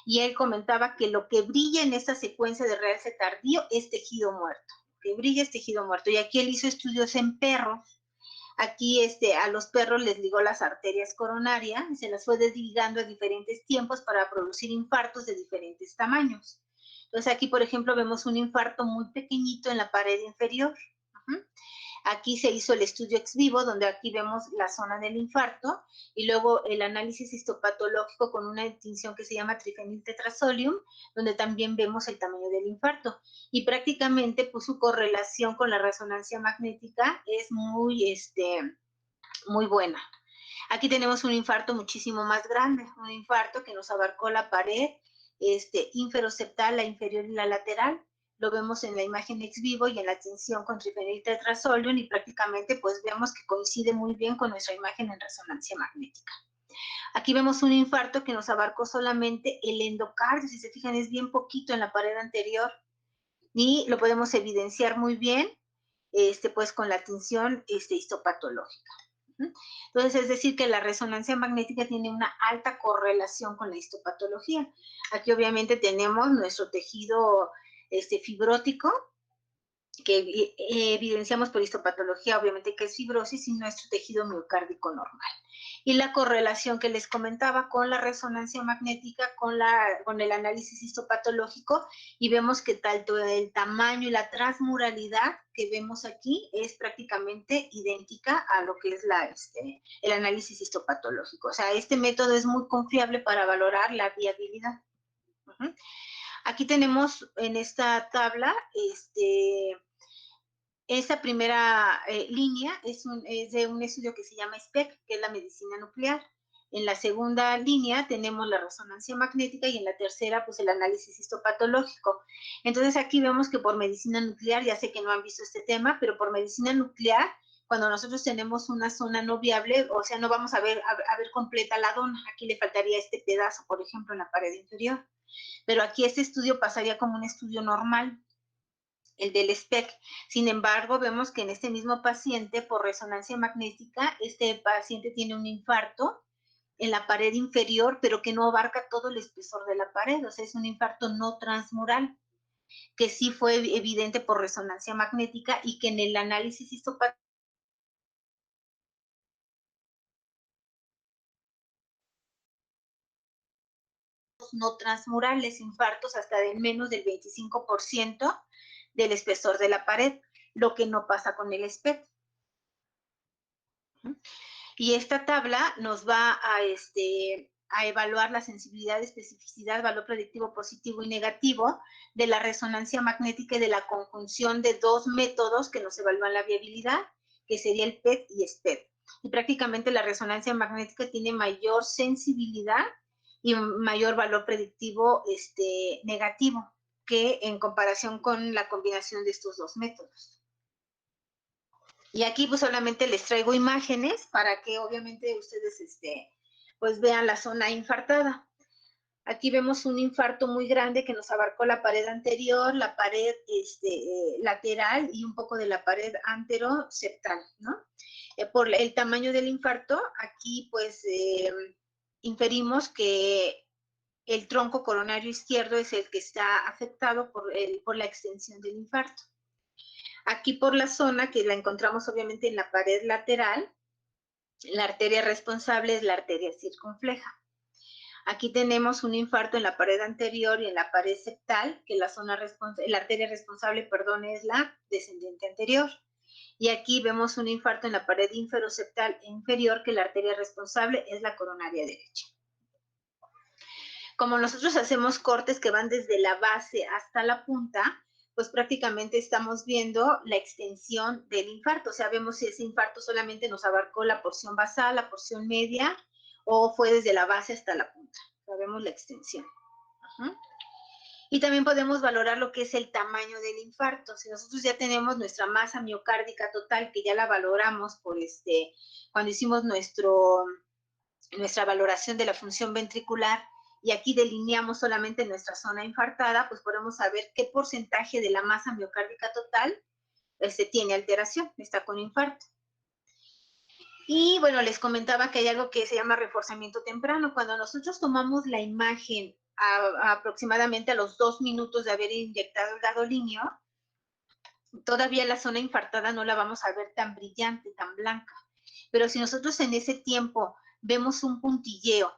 y él comentaba que lo que brilla en esta secuencia de realce tardío es tejido muerto, que brilla es tejido muerto. Y aquí él hizo estudios en perros. Aquí a los perros les ligó las arterias coronarias y se las fue desligando a diferentes tiempos para producir infartos de diferentes tamaños. Entonces aquí, por ejemplo, vemos un infarto muy pequeñito en la pared inferior. Aquí se hizo el estudio ex vivo, donde aquí vemos la zona del infarto, y luego el análisis histopatológico con una distinción que se llama trifeniltetrazolium, donde también vemos el tamaño del infarto. Y prácticamente, pues, su correlación con la resonancia magnética es muy buena. Aquí tenemos un infarto muchísimo más grande, un infarto que nos abarcó la pared inferoseptal, la inferior y la lateral. Lo vemos en la imagen ex vivo y en la tinción con trifeniltetrazolium y prácticamente pues vemos que coincide muy bien con nuestra imagen en resonancia magnética. Aquí vemos un infarto que nos abarcó solamente el endocardio, si se fijan es bien poquito en la pared anterior y lo podemos evidenciar muy bien pues con la tinción histopatológica. Entonces, es decir, que la resonancia magnética tiene una alta correlación con la histopatología. Aquí obviamente tenemos nuestro tejido fibrótico, que evidenciamos por histopatología, obviamente que es fibrosis, y nuestro tejido miocárdico normal. Y la correlación que les comentaba con la resonancia magnética, con el análisis histopatológico, y vemos que tanto el tamaño y la transmuralidad que vemos aquí es prácticamente idéntica a lo que es el análisis histopatológico. O sea, este método es muy confiable para valorar la viabilidad. Aquí tenemos en esta tabla, esta primera línea es de un estudio que se llama SPEC, que es la medicina nuclear. En la segunda línea tenemos la resonancia magnética y en la tercera, pues, el análisis histopatológico. Entonces, aquí vemos que por medicina nuclear, ya sé que no han visto este tema, pero por medicina nuclear, cuando nosotros tenemos una zona no viable, o sea, no vamos a ver completa la dona. Aquí le faltaría este pedazo, por ejemplo, en la pared inferior. Pero aquí este estudio pasaría como un estudio normal, el del SPEC. Sin embargo, vemos que en este mismo paciente, por resonancia magnética, este paciente tiene un infarto en la pared inferior, pero que no abarca todo el espesor de la pared, o sea, es un infarto no transmural, que sí fue evidente por resonancia magnética y que en el análisis histopatológico no transmurales, infartos hasta de menos del 25% del espesor de la pared, lo que no pasa con el SPEC. Y esta tabla nos va a evaluar la sensibilidad, especificidad, valor predictivo positivo y negativo de la resonancia magnética y de la conjunción de dos métodos que nos evalúan la viabilidad, que sería el PET y SPEC. Y prácticamente la resonancia magnética tiene mayor sensibilidad y mayor valor predictivo negativo que en comparación con la combinación de estos dos métodos. Y aquí pues solamente les traigo imágenes para que obviamente ustedes pues vean la zona infartada. Aquí vemos un infarto muy grande que nos abarcó la pared anterior, la pared lateral y un poco de la pared anteroseptal, ¿no? Por el tamaño del infarto, aquí pues inferimos que el tronco coronario izquierdo es el que está afectado por la extensión del infarto. Aquí por la zona, que la encontramos obviamente en la pared lateral, la arteria responsable es la arteria circunfleja. Aquí tenemos un infarto en la pared anterior y en la pared septal, que la arteria responsable, perdón, es la descendente anterior. Y aquí vemos un infarto en la pared inferoseptal e inferior, que la arteria responsable es la coronaria derecha. Como nosotros hacemos cortes que van desde la base hasta la punta, pues prácticamente estamos viendo la extensión del infarto. O sea, vemos si ese infarto solamente nos abarcó la porción basal, la porción media, o fue desde la base hasta la punta. Sabemos la extensión. Y también podemos valorar lo que es el tamaño del infarto. Si nosotros ya tenemos nuestra masa miocárdica total, que ya la valoramos por cuando hicimos nuestra valoración de la función ventricular, y aquí delineamos solamente nuestra zona infartada, pues podemos saber qué porcentaje de la masa miocárdica total tiene alteración, está con infarto. Y bueno, les comentaba que hay algo que se llama reforzamiento temprano. Cuando nosotros tomamos la imagen aproximadamente a los 2 minutos de haber inyectado el gadolinio, todavía la zona infartada no la vamos a ver tan brillante, tan blanca. Pero si nosotros en ese tiempo vemos un puntilleo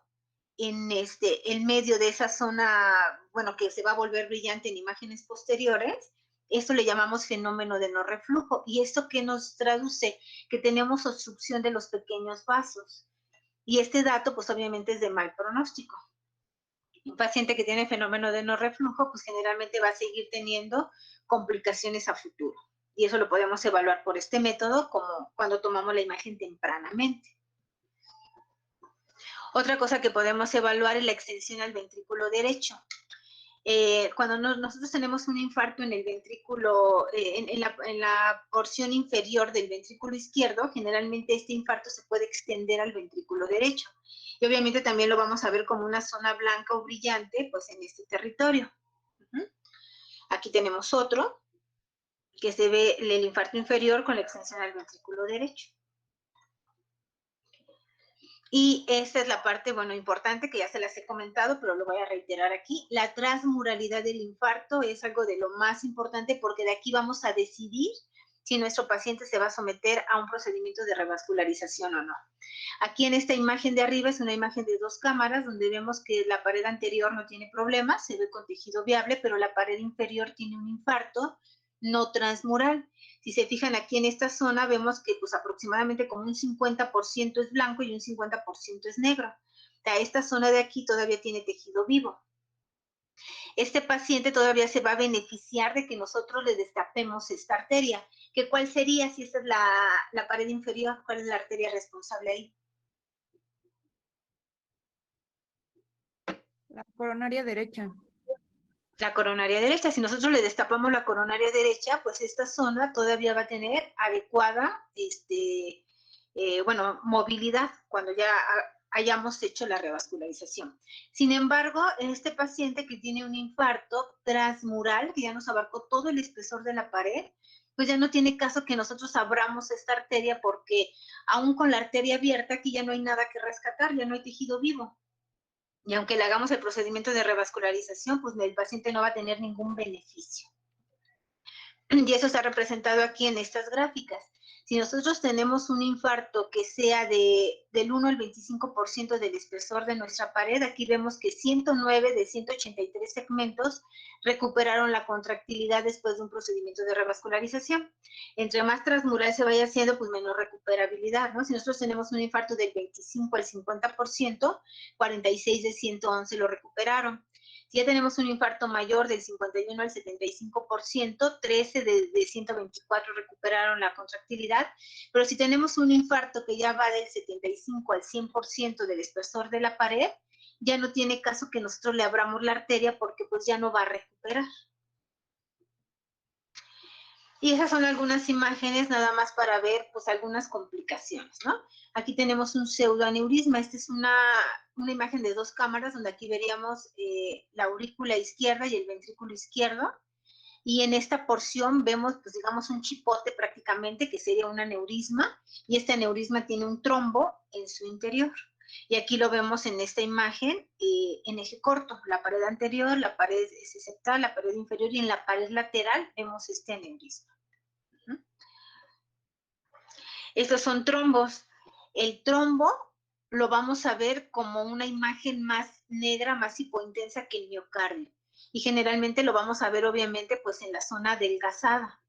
en medio de esa zona, bueno, que se va a volver brillante en imágenes posteriores, esto le llamamos fenómeno de no reflujo. ¿Y esto qué nos traduce? Que tenemos obstrucción de los pequeños vasos. Y este dato, pues obviamente es de mal pronóstico. Un paciente que tiene fenómeno de no reflujo, pues generalmente va a seguir teniendo complicaciones a futuro. Y eso lo podemos evaluar por este método, como cuando tomamos la imagen tempranamente. Otra cosa que podemos evaluar es la extensión al ventrículo derecho. Cuando nosotros tenemos un infarto en el ventrículo, en la porción inferior del ventrículo izquierdo, generalmente este infarto se puede extender al ventrículo derecho. Y obviamente también lo vamos a ver como una zona blanca o brillante, pues en este territorio. Aquí tenemos otro, que se ve el infarto inferior con la extensión al ventrículo derecho. Y esta es la parte, bueno, importante, que ya se las he comentado, pero lo voy a reiterar aquí. La transmuralidad del infarto es algo de lo más importante, porque de aquí vamos a decidir si nuestro paciente se va a someter a un procedimiento de revascularización o no. Aquí en esta imagen de arriba es una imagen de 2 cámaras, donde vemos que la pared anterior no tiene problemas, se ve con tejido viable, pero la pared inferior tiene un infarto no transmural. Si se fijan aquí en esta zona, vemos que pues aproximadamente como un 50% es blanco y un 50% es negro. O sea, esta zona de aquí todavía tiene tejido vivo. Este paciente todavía se va a beneficiar de que nosotros le destapemos esta arteria. ¿Cuál sería si esta es la pared inferior? ¿Cuál es la arteria responsable ahí? La coronaria derecha. La coronaria derecha. Si nosotros le destapamos la coronaria derecha, pues esta zona todavía va a tener adecuada, movilidad cuando ya hayamos hecho la revascularización. Sin embargo, en este paciente que tiene un infarto transmural, que ya nos abarcó todo el espesor de la pared, pues ya no tiene caso que nosotros abramos esta arteria, porque aún con la arteria abierta, aquí ya no hay nada que rescatar, ya no hay tejido vivo. Y aunque le hagamos el procedimiento de revascularización, pues el paciente no va a tener ningún beneficio. Y eso está representado aquí en estas gráficas. Si nosotros tenemos un infarto que sea del 1 al 25% del espesor de nuestra pared, aquí vemos que 109 de 183 segmentos recuperaron la contractilidad después de un procedimiento de revascularización. Entre más transmural se vaya haciendo, pues menor recuperabilidad, ¿no? Si nosotros tenemos un infarto del 25 al 50%, 46 de 111 lo recuperaron. Si ya tenemos un infarto mayor del 51 al 75%, 13 de 124 recuperaron la contractilidad, pero si tenemos un infarto que ya va del 75 al 100% del espesor de la pared, ya no tiene caso que nosotros le abramos la arteria, porque pues ya no va a recuperar. Y esas son algunas imágenes nada más para ver pues algunas complicaciones, ¿no? Aquí tenemos un pseudoaneurisma. Esta es una una imagen de 2 cámaras, donde aquí veríamos la aurícula izquierda y el ventrículo izquierdo, y en esta porción vemos, pues digamos, un chipote prácticamente, que sería un aneurisma, y este aneurisma tiene un trombo en su interior. Y aquí lo vemos en esta imagen en eje corto, la pared anterior, la pared septal, la pared inferior, y en la pared lateral vemos este aneurisma. Estos son trombos. El trombo lo vamos a ver como una imagen más negra, más hipointensa que el miocardio. Y generalmente lo vamos a ver, obviamente, pues en la zona adelgazada,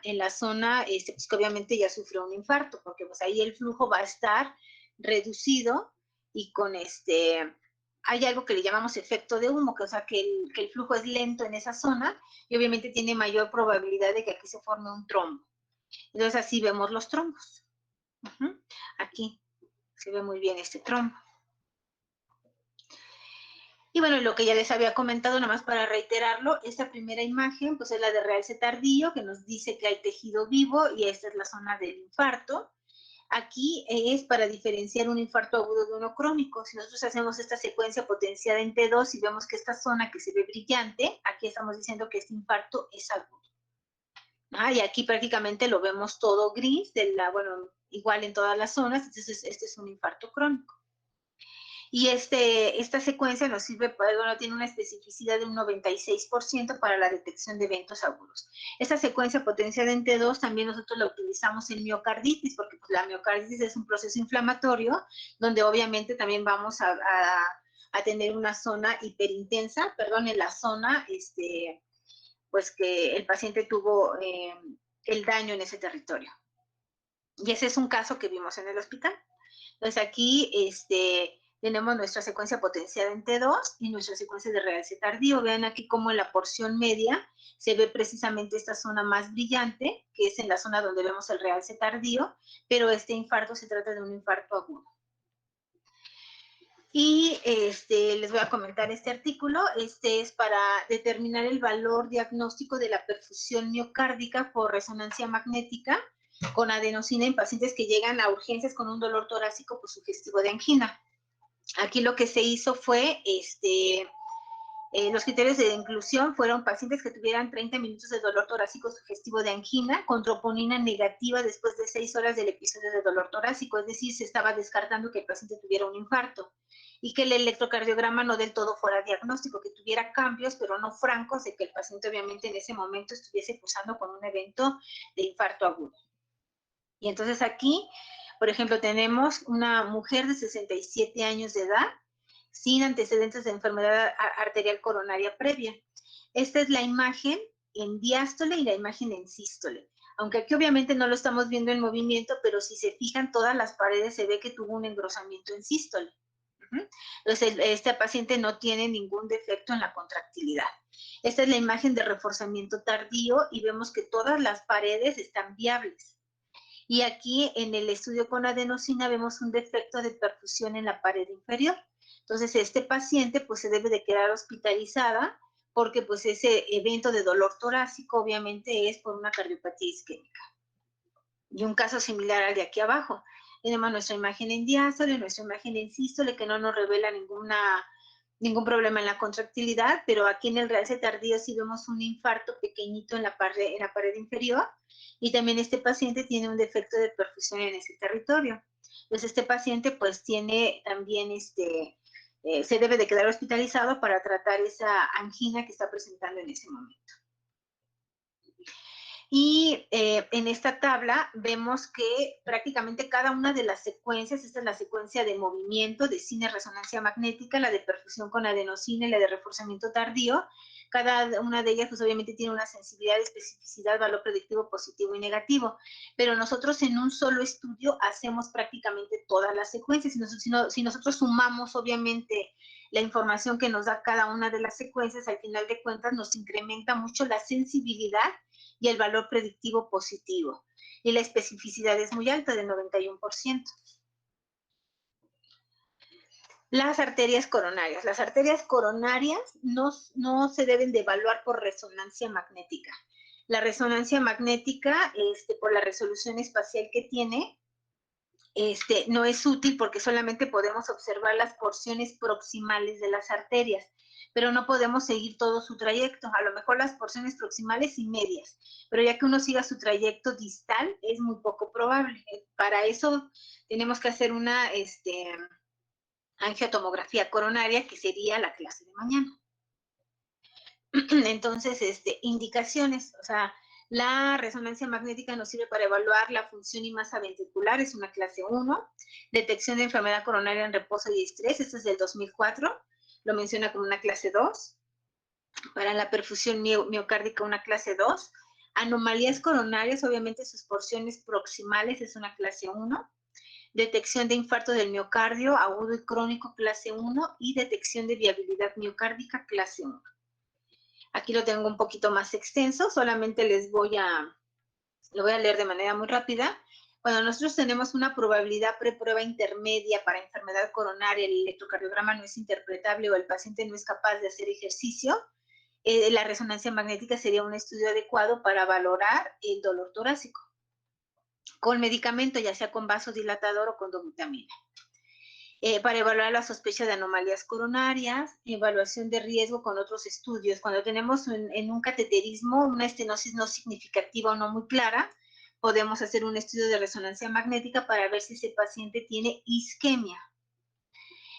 en la zona pues, que obviamente ya sufrió un infarto, porque pues ahí el flujo va a estar reducido y con hay algo que le llamamos efecto de humo, que, o sea, que el flujo es lento en esa zona y obviamente tiene mayor probabilidad de que aquí se forme un trombo. Entonces así vemos los trombos. Aquí se ve muy bien este trombo. Y bueno, lo que ya les había comentado, nada más para reiterarlo, esta primera imagen pues es la de realce tardío, que nos dice que hay tejido vivo, y esta es la zona del infarto. Aquí es para diferenciar un infarto agudo de uno crónico. Si nosotros hacemos esta secuencia potenciada en T2 y vemos que esta zona que se ve brillante, aquí estamos diciendo que este infarto es agudo. Y aquí prácticamente lo vemos todo gris, bueno, igual en todas las zonas, entonces este es un infarto crónico. Y esta secuencia nos sirve, bueno, tiene una especificidad de un 96% para la detección de eventos agudos. Esta secuencia potenciada en T2 también nosotros la utilizamos en miocarditis, porque pues, la miocarditis es un proceso inflamatorio, donde obviamente también vamos a tener una zona hiperintensa, perdón, en la zona, pues que el paciente tuvo el daño en ese territorio. Y ese es un caso que vimos en el hospital. Entonces aquí, tenemos nuestra secuencia potenciada en T2 y nuestra secuencia de realce tardío. Vean aquí cómo en la porción media se ve precisamente esta zona más brillante, que es en la zona donde vemos el realce tardío, pero este infarto se trata de un infarto agudo. Y les voy a comentar este artículo. Este es para determinar el valor diagnóstico de la perfusión miocárdica por resonancia magnética con adenosina en pacientes que llegan a urgencias con un dolor torácico por sugestivo de angina. Aquí lo que se hizo fue, los criterios de inclusión fueron pacientes que tuvieran 30 minutos de dolor torácico sugestivo de angina, con troponina negativa después de 6 horas del episodio de dolor torácico, es decir, se estaba descartando que el paciente tuviera un infarto, y que el electrocardiograma no del todo fuera diagnóstico, que tuviera cambios, pero no francos, de que el paciente obviamente en ese momento estuviese cursando con un evento de infarto agudo. Y entonces aquí, por ejemplo, tenemos una mujer de 67 años de edad, sin antecedentes de enfermedad arterial coronaria previa. Esta es la imagen en diástole y la imagen en sístole. Aunque aquí obviamente no lo estamos viendo en movimiento, pero si se fijan todas las paredes se ve que tuvo un engrosamiento en sístole. Entonces, este paciente no tiene ningún defecto en la contractilidad. Esta es la imagen de reforzamiento tardío y vemos que todas las paredes están viables. Y aquí en el estudio con adenosina vemos un defecto de perfusión en la pared inferior. Entonces, este paciente pues se debe de quedar hospitalizada porque pues ese evento de dolor torácico obviamente es por una cardiopatía isquémica. Y un caso similar al de aquí abajo. Tenemos nuestra imagen en diástole, nuestra imagen en sístole, que no nos revela ningún problema en la contractilidad, pero aquí en el realce tardío sí vemos un infarto pequeñito en la pared inferior, y también este paciente tiene un defecto de perfusión en ese territorio. Entonces este paciente pues tiene también se debe de quedar hospitalizado para tratar esa angina que está presentando en ese momento. Y en esta tabla vemos que prácticamente cada una de las secuencias, esta es la secuencia de movimiento, de cine-resonancia magnética, la de perfusión con adenosina y la de reforzamiento tardío. Cada una de ellas pues obviamente tiene una sensibilidad, especificidad, valor predictivo positivo y negativo, pero nosotros en un solo estudio hacemos prácticamente todas las secuencias. Si nosotros sumamos obviamente la información que nos da cada una de las secuencias, al final de cuentas nos incrementa mucho la sensibilidad y el valor predictivo positivo. Y la especificidad es muy alta, del 91%. Las arterias coronarias. Las arterias coronarias no se deben de evaluar por resonancia magnética. La resonancia magnética, por la resolución espacial que tiene, no es útil porque solamente podemos observar las porciones proximales de las arterias, pero no podemos seguir todo su trayecto, a lo mejor las porciones proximales y medias, pero ya que uno siga su trayecto distal es muy poco probable. Para eso tenemos que hacer una angiotomografía coronaria, que sería la clase de mañana. Entonces, indicaciones, o sea, la resonancia magnética nos sirve para evaluar la función y masa ventricular, es una clase 1. Detección de enfermedad coronaria en reposo y estrés, este es del 2004, lo menciona como una clase 2. Para la perfusión miocárdica, una clase 2. Anomalías coronarias, obviamente sus porciones proximales, es una clase 1. Detección de infarto del miocardio, agudo y crónico, clase 1. Y detección de viabilidad miocárdica, clase 1. Aquí lo tengo un poquito más extenso, solamente lo voy a leer de manera muy rápida. Cuando nosotros tenemos una probabilidad preprueba intermedia para enfermedad coronaria, el electrocardiograma no es interpretable o el paciente no es capaz de hacer ejercicio, la resonancia magnética sería un estudio adecuado para valorar el dolor torácico, con medicamento, ya sea con vasodilatador o con dobutamina. Para evaluar la sospecha de anomalías coronarias, evaluación de riesgo con otros estudios. Cuando tenemos en un cateterismo una estenosis no significativa o no muy clara, podemos hacer un estudio de resonancia magnética para ver si ese paciente tiene isquemia.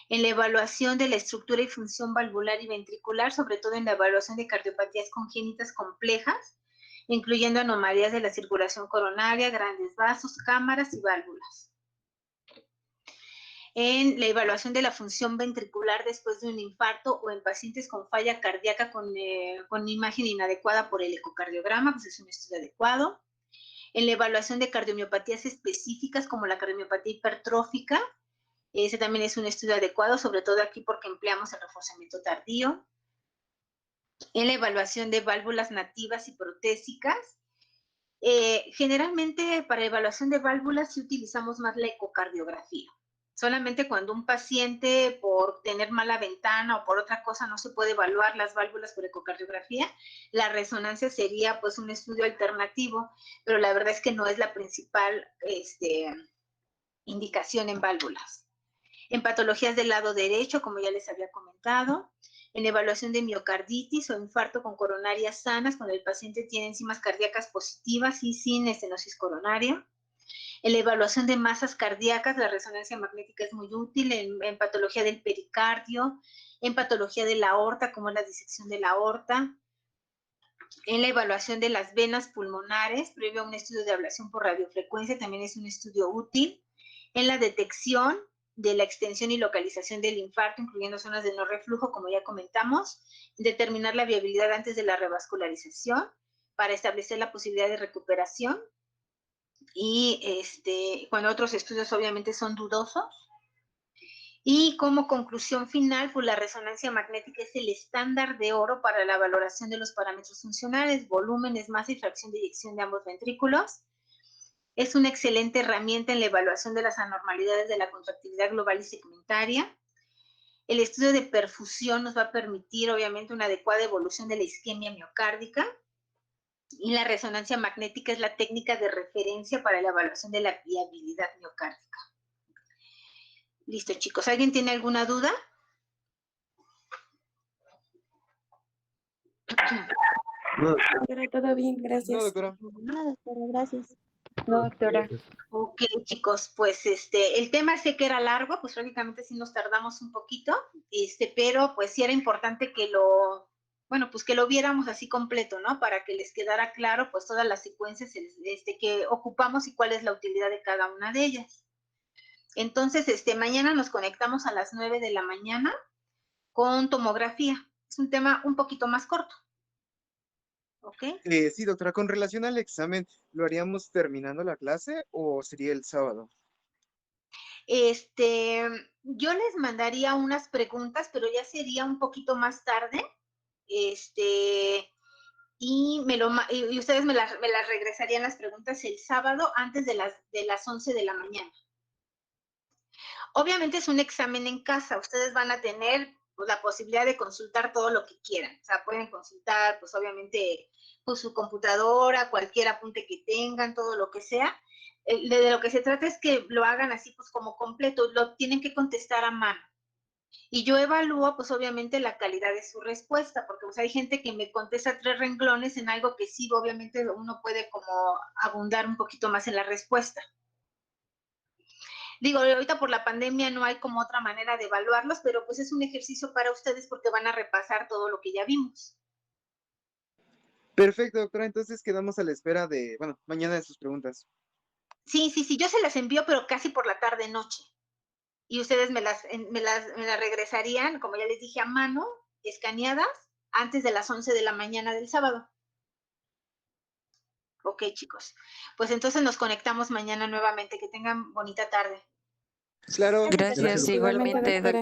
En la evaluación de la estructura y función valvular y ventricular, sobre todo en la evaluación de cardiopatías congénitas complejas, incluyendo anomalías de la circulación coronaria, grandes vasos, cámaras y válvulas. En la evaluación de la función ventricular después de un infarto o en pacientes con falla cardíaca con imagen inadecuada por el ecocardiograma, pues es un estudio adecuado. En la evaluación de cardiomiopatías específicas como la cardiomiopatía hipertrófica, ese también es un estudio adecuado, sobre todo aquí porque empleamos el reforzamiento tardío. En la evaluación de válvulas nativas y protésicas, generalmente para evaluación de válvulas sí utilizamos más la ecocardiografía. Solamente cuando un paciente por tener mala ventana o por otra cosa no se puede evaluar las válvulas por ecocardiografía, la resonancia sería pues un estudio alternativo, pero la verdad es que no es la principal indicación en válvulas. En patologías del lado derecho, como ya les había comentado, en evaluación de miocarditis o infarto con coronarias sanas, cuando el paciente tiene enzimas cardíacas positivas y sin estenosis coronaria. En la evaluación de masas cardíacas, la resonancia magnética es muy útil en patología del pericardio, en patología de la aorta, como la disección de la aorta. En la evaluación de las venas pulmonares, previo a un estudio de ablación por radiofrecuencia, también es un estudio útil. En la detección de la extensión y localización del infarto, incluyendo zonas de no reflujo, como ya comentamos. Determinar la viabilidad antes de la revascularización para establecer la posibilidad de recuperación. Y cuando otros estudios obviamente son dudosos. Y como conclusión final, pues la resonancia magnética es el estándar de oro para la valoración de los parámetros funcionales, volúmenes, masa y fracción de eyección de ambos ventrículos. Es una excelente herramienta en la evaluación de las anormalidades de la contractilidad global y segmentaria. El estudio de perfusión nos va a permitir, obviamente, una adecuada evolución de la isquemia miocárdica. Y la resonancia magnética es la técnica de referencia para la evaluación de la viabilidad miocárdica. Listo, chicos. ¿Alguien tiene alguna duda? No, Doctora, todo bien, gracias. No, doctora. No, doctora, gracias. No, doctora. Ok, chicos, pues el tema sé que era largo, pues prácticamente sí nos tardamos un poquito, pero pues sí era importante que que lo viéramos así completo, ¿no? Para que les quedara claro, pues todas las secuencias que ocupamos y cuál es la utilidad de cada una de ellas. Entonces, mañana nos conectamos a las 9 de la mañana con tomografía. Es un tema un poquito más corto. ¿Ok? Sí, doctora, con relación al examen, ¿lo haríamos terminando la clase o sería el sábado? Yo les mandaría unas preguntas, pero ya sería un poquito más tarde. Y ustedes me las regresarían las preguntas el sábado antes de las 11 de la mañana. Obviamente es un examen en casa, ustedes van a tener pues, la posibilidad de consultar todo lo que quieran, o sea, pueden consultar pues obviamente pues su computadora, cualquier apunte que tengan, todo lo que sea, de lo que se trata es que lo hagan así pues como completo, lo tienen que contestar a mano. Y yo evalúo pues obviamente la calidad de su respuesta, porque pues hay gente que me contesta 3 renglones en algo que sí obviamente uno puede como abundar un poquito más en la respuesta. Digo, ahorita por la pandemia no hay como otra manera de evaluarlos, pero pues es un ejercicio para ustedes porque van a repasar todo lo que ya vimos. Perfecto, doctora. Entonces quedamos a la espera de, bueno, mañana de sus preguntas. Sí, yo se las envío, pero casi por la tarde-noche. Y ustedes me las regresarían, como ya les dije, a mano, escaneadas, antes de las 11 de la mañana del sábado. Ok, chicos. Pues entonces nos conectamos mañana nuevamente. Que tengan bonita tarde. Claro. Gracias, igualmente, doctora.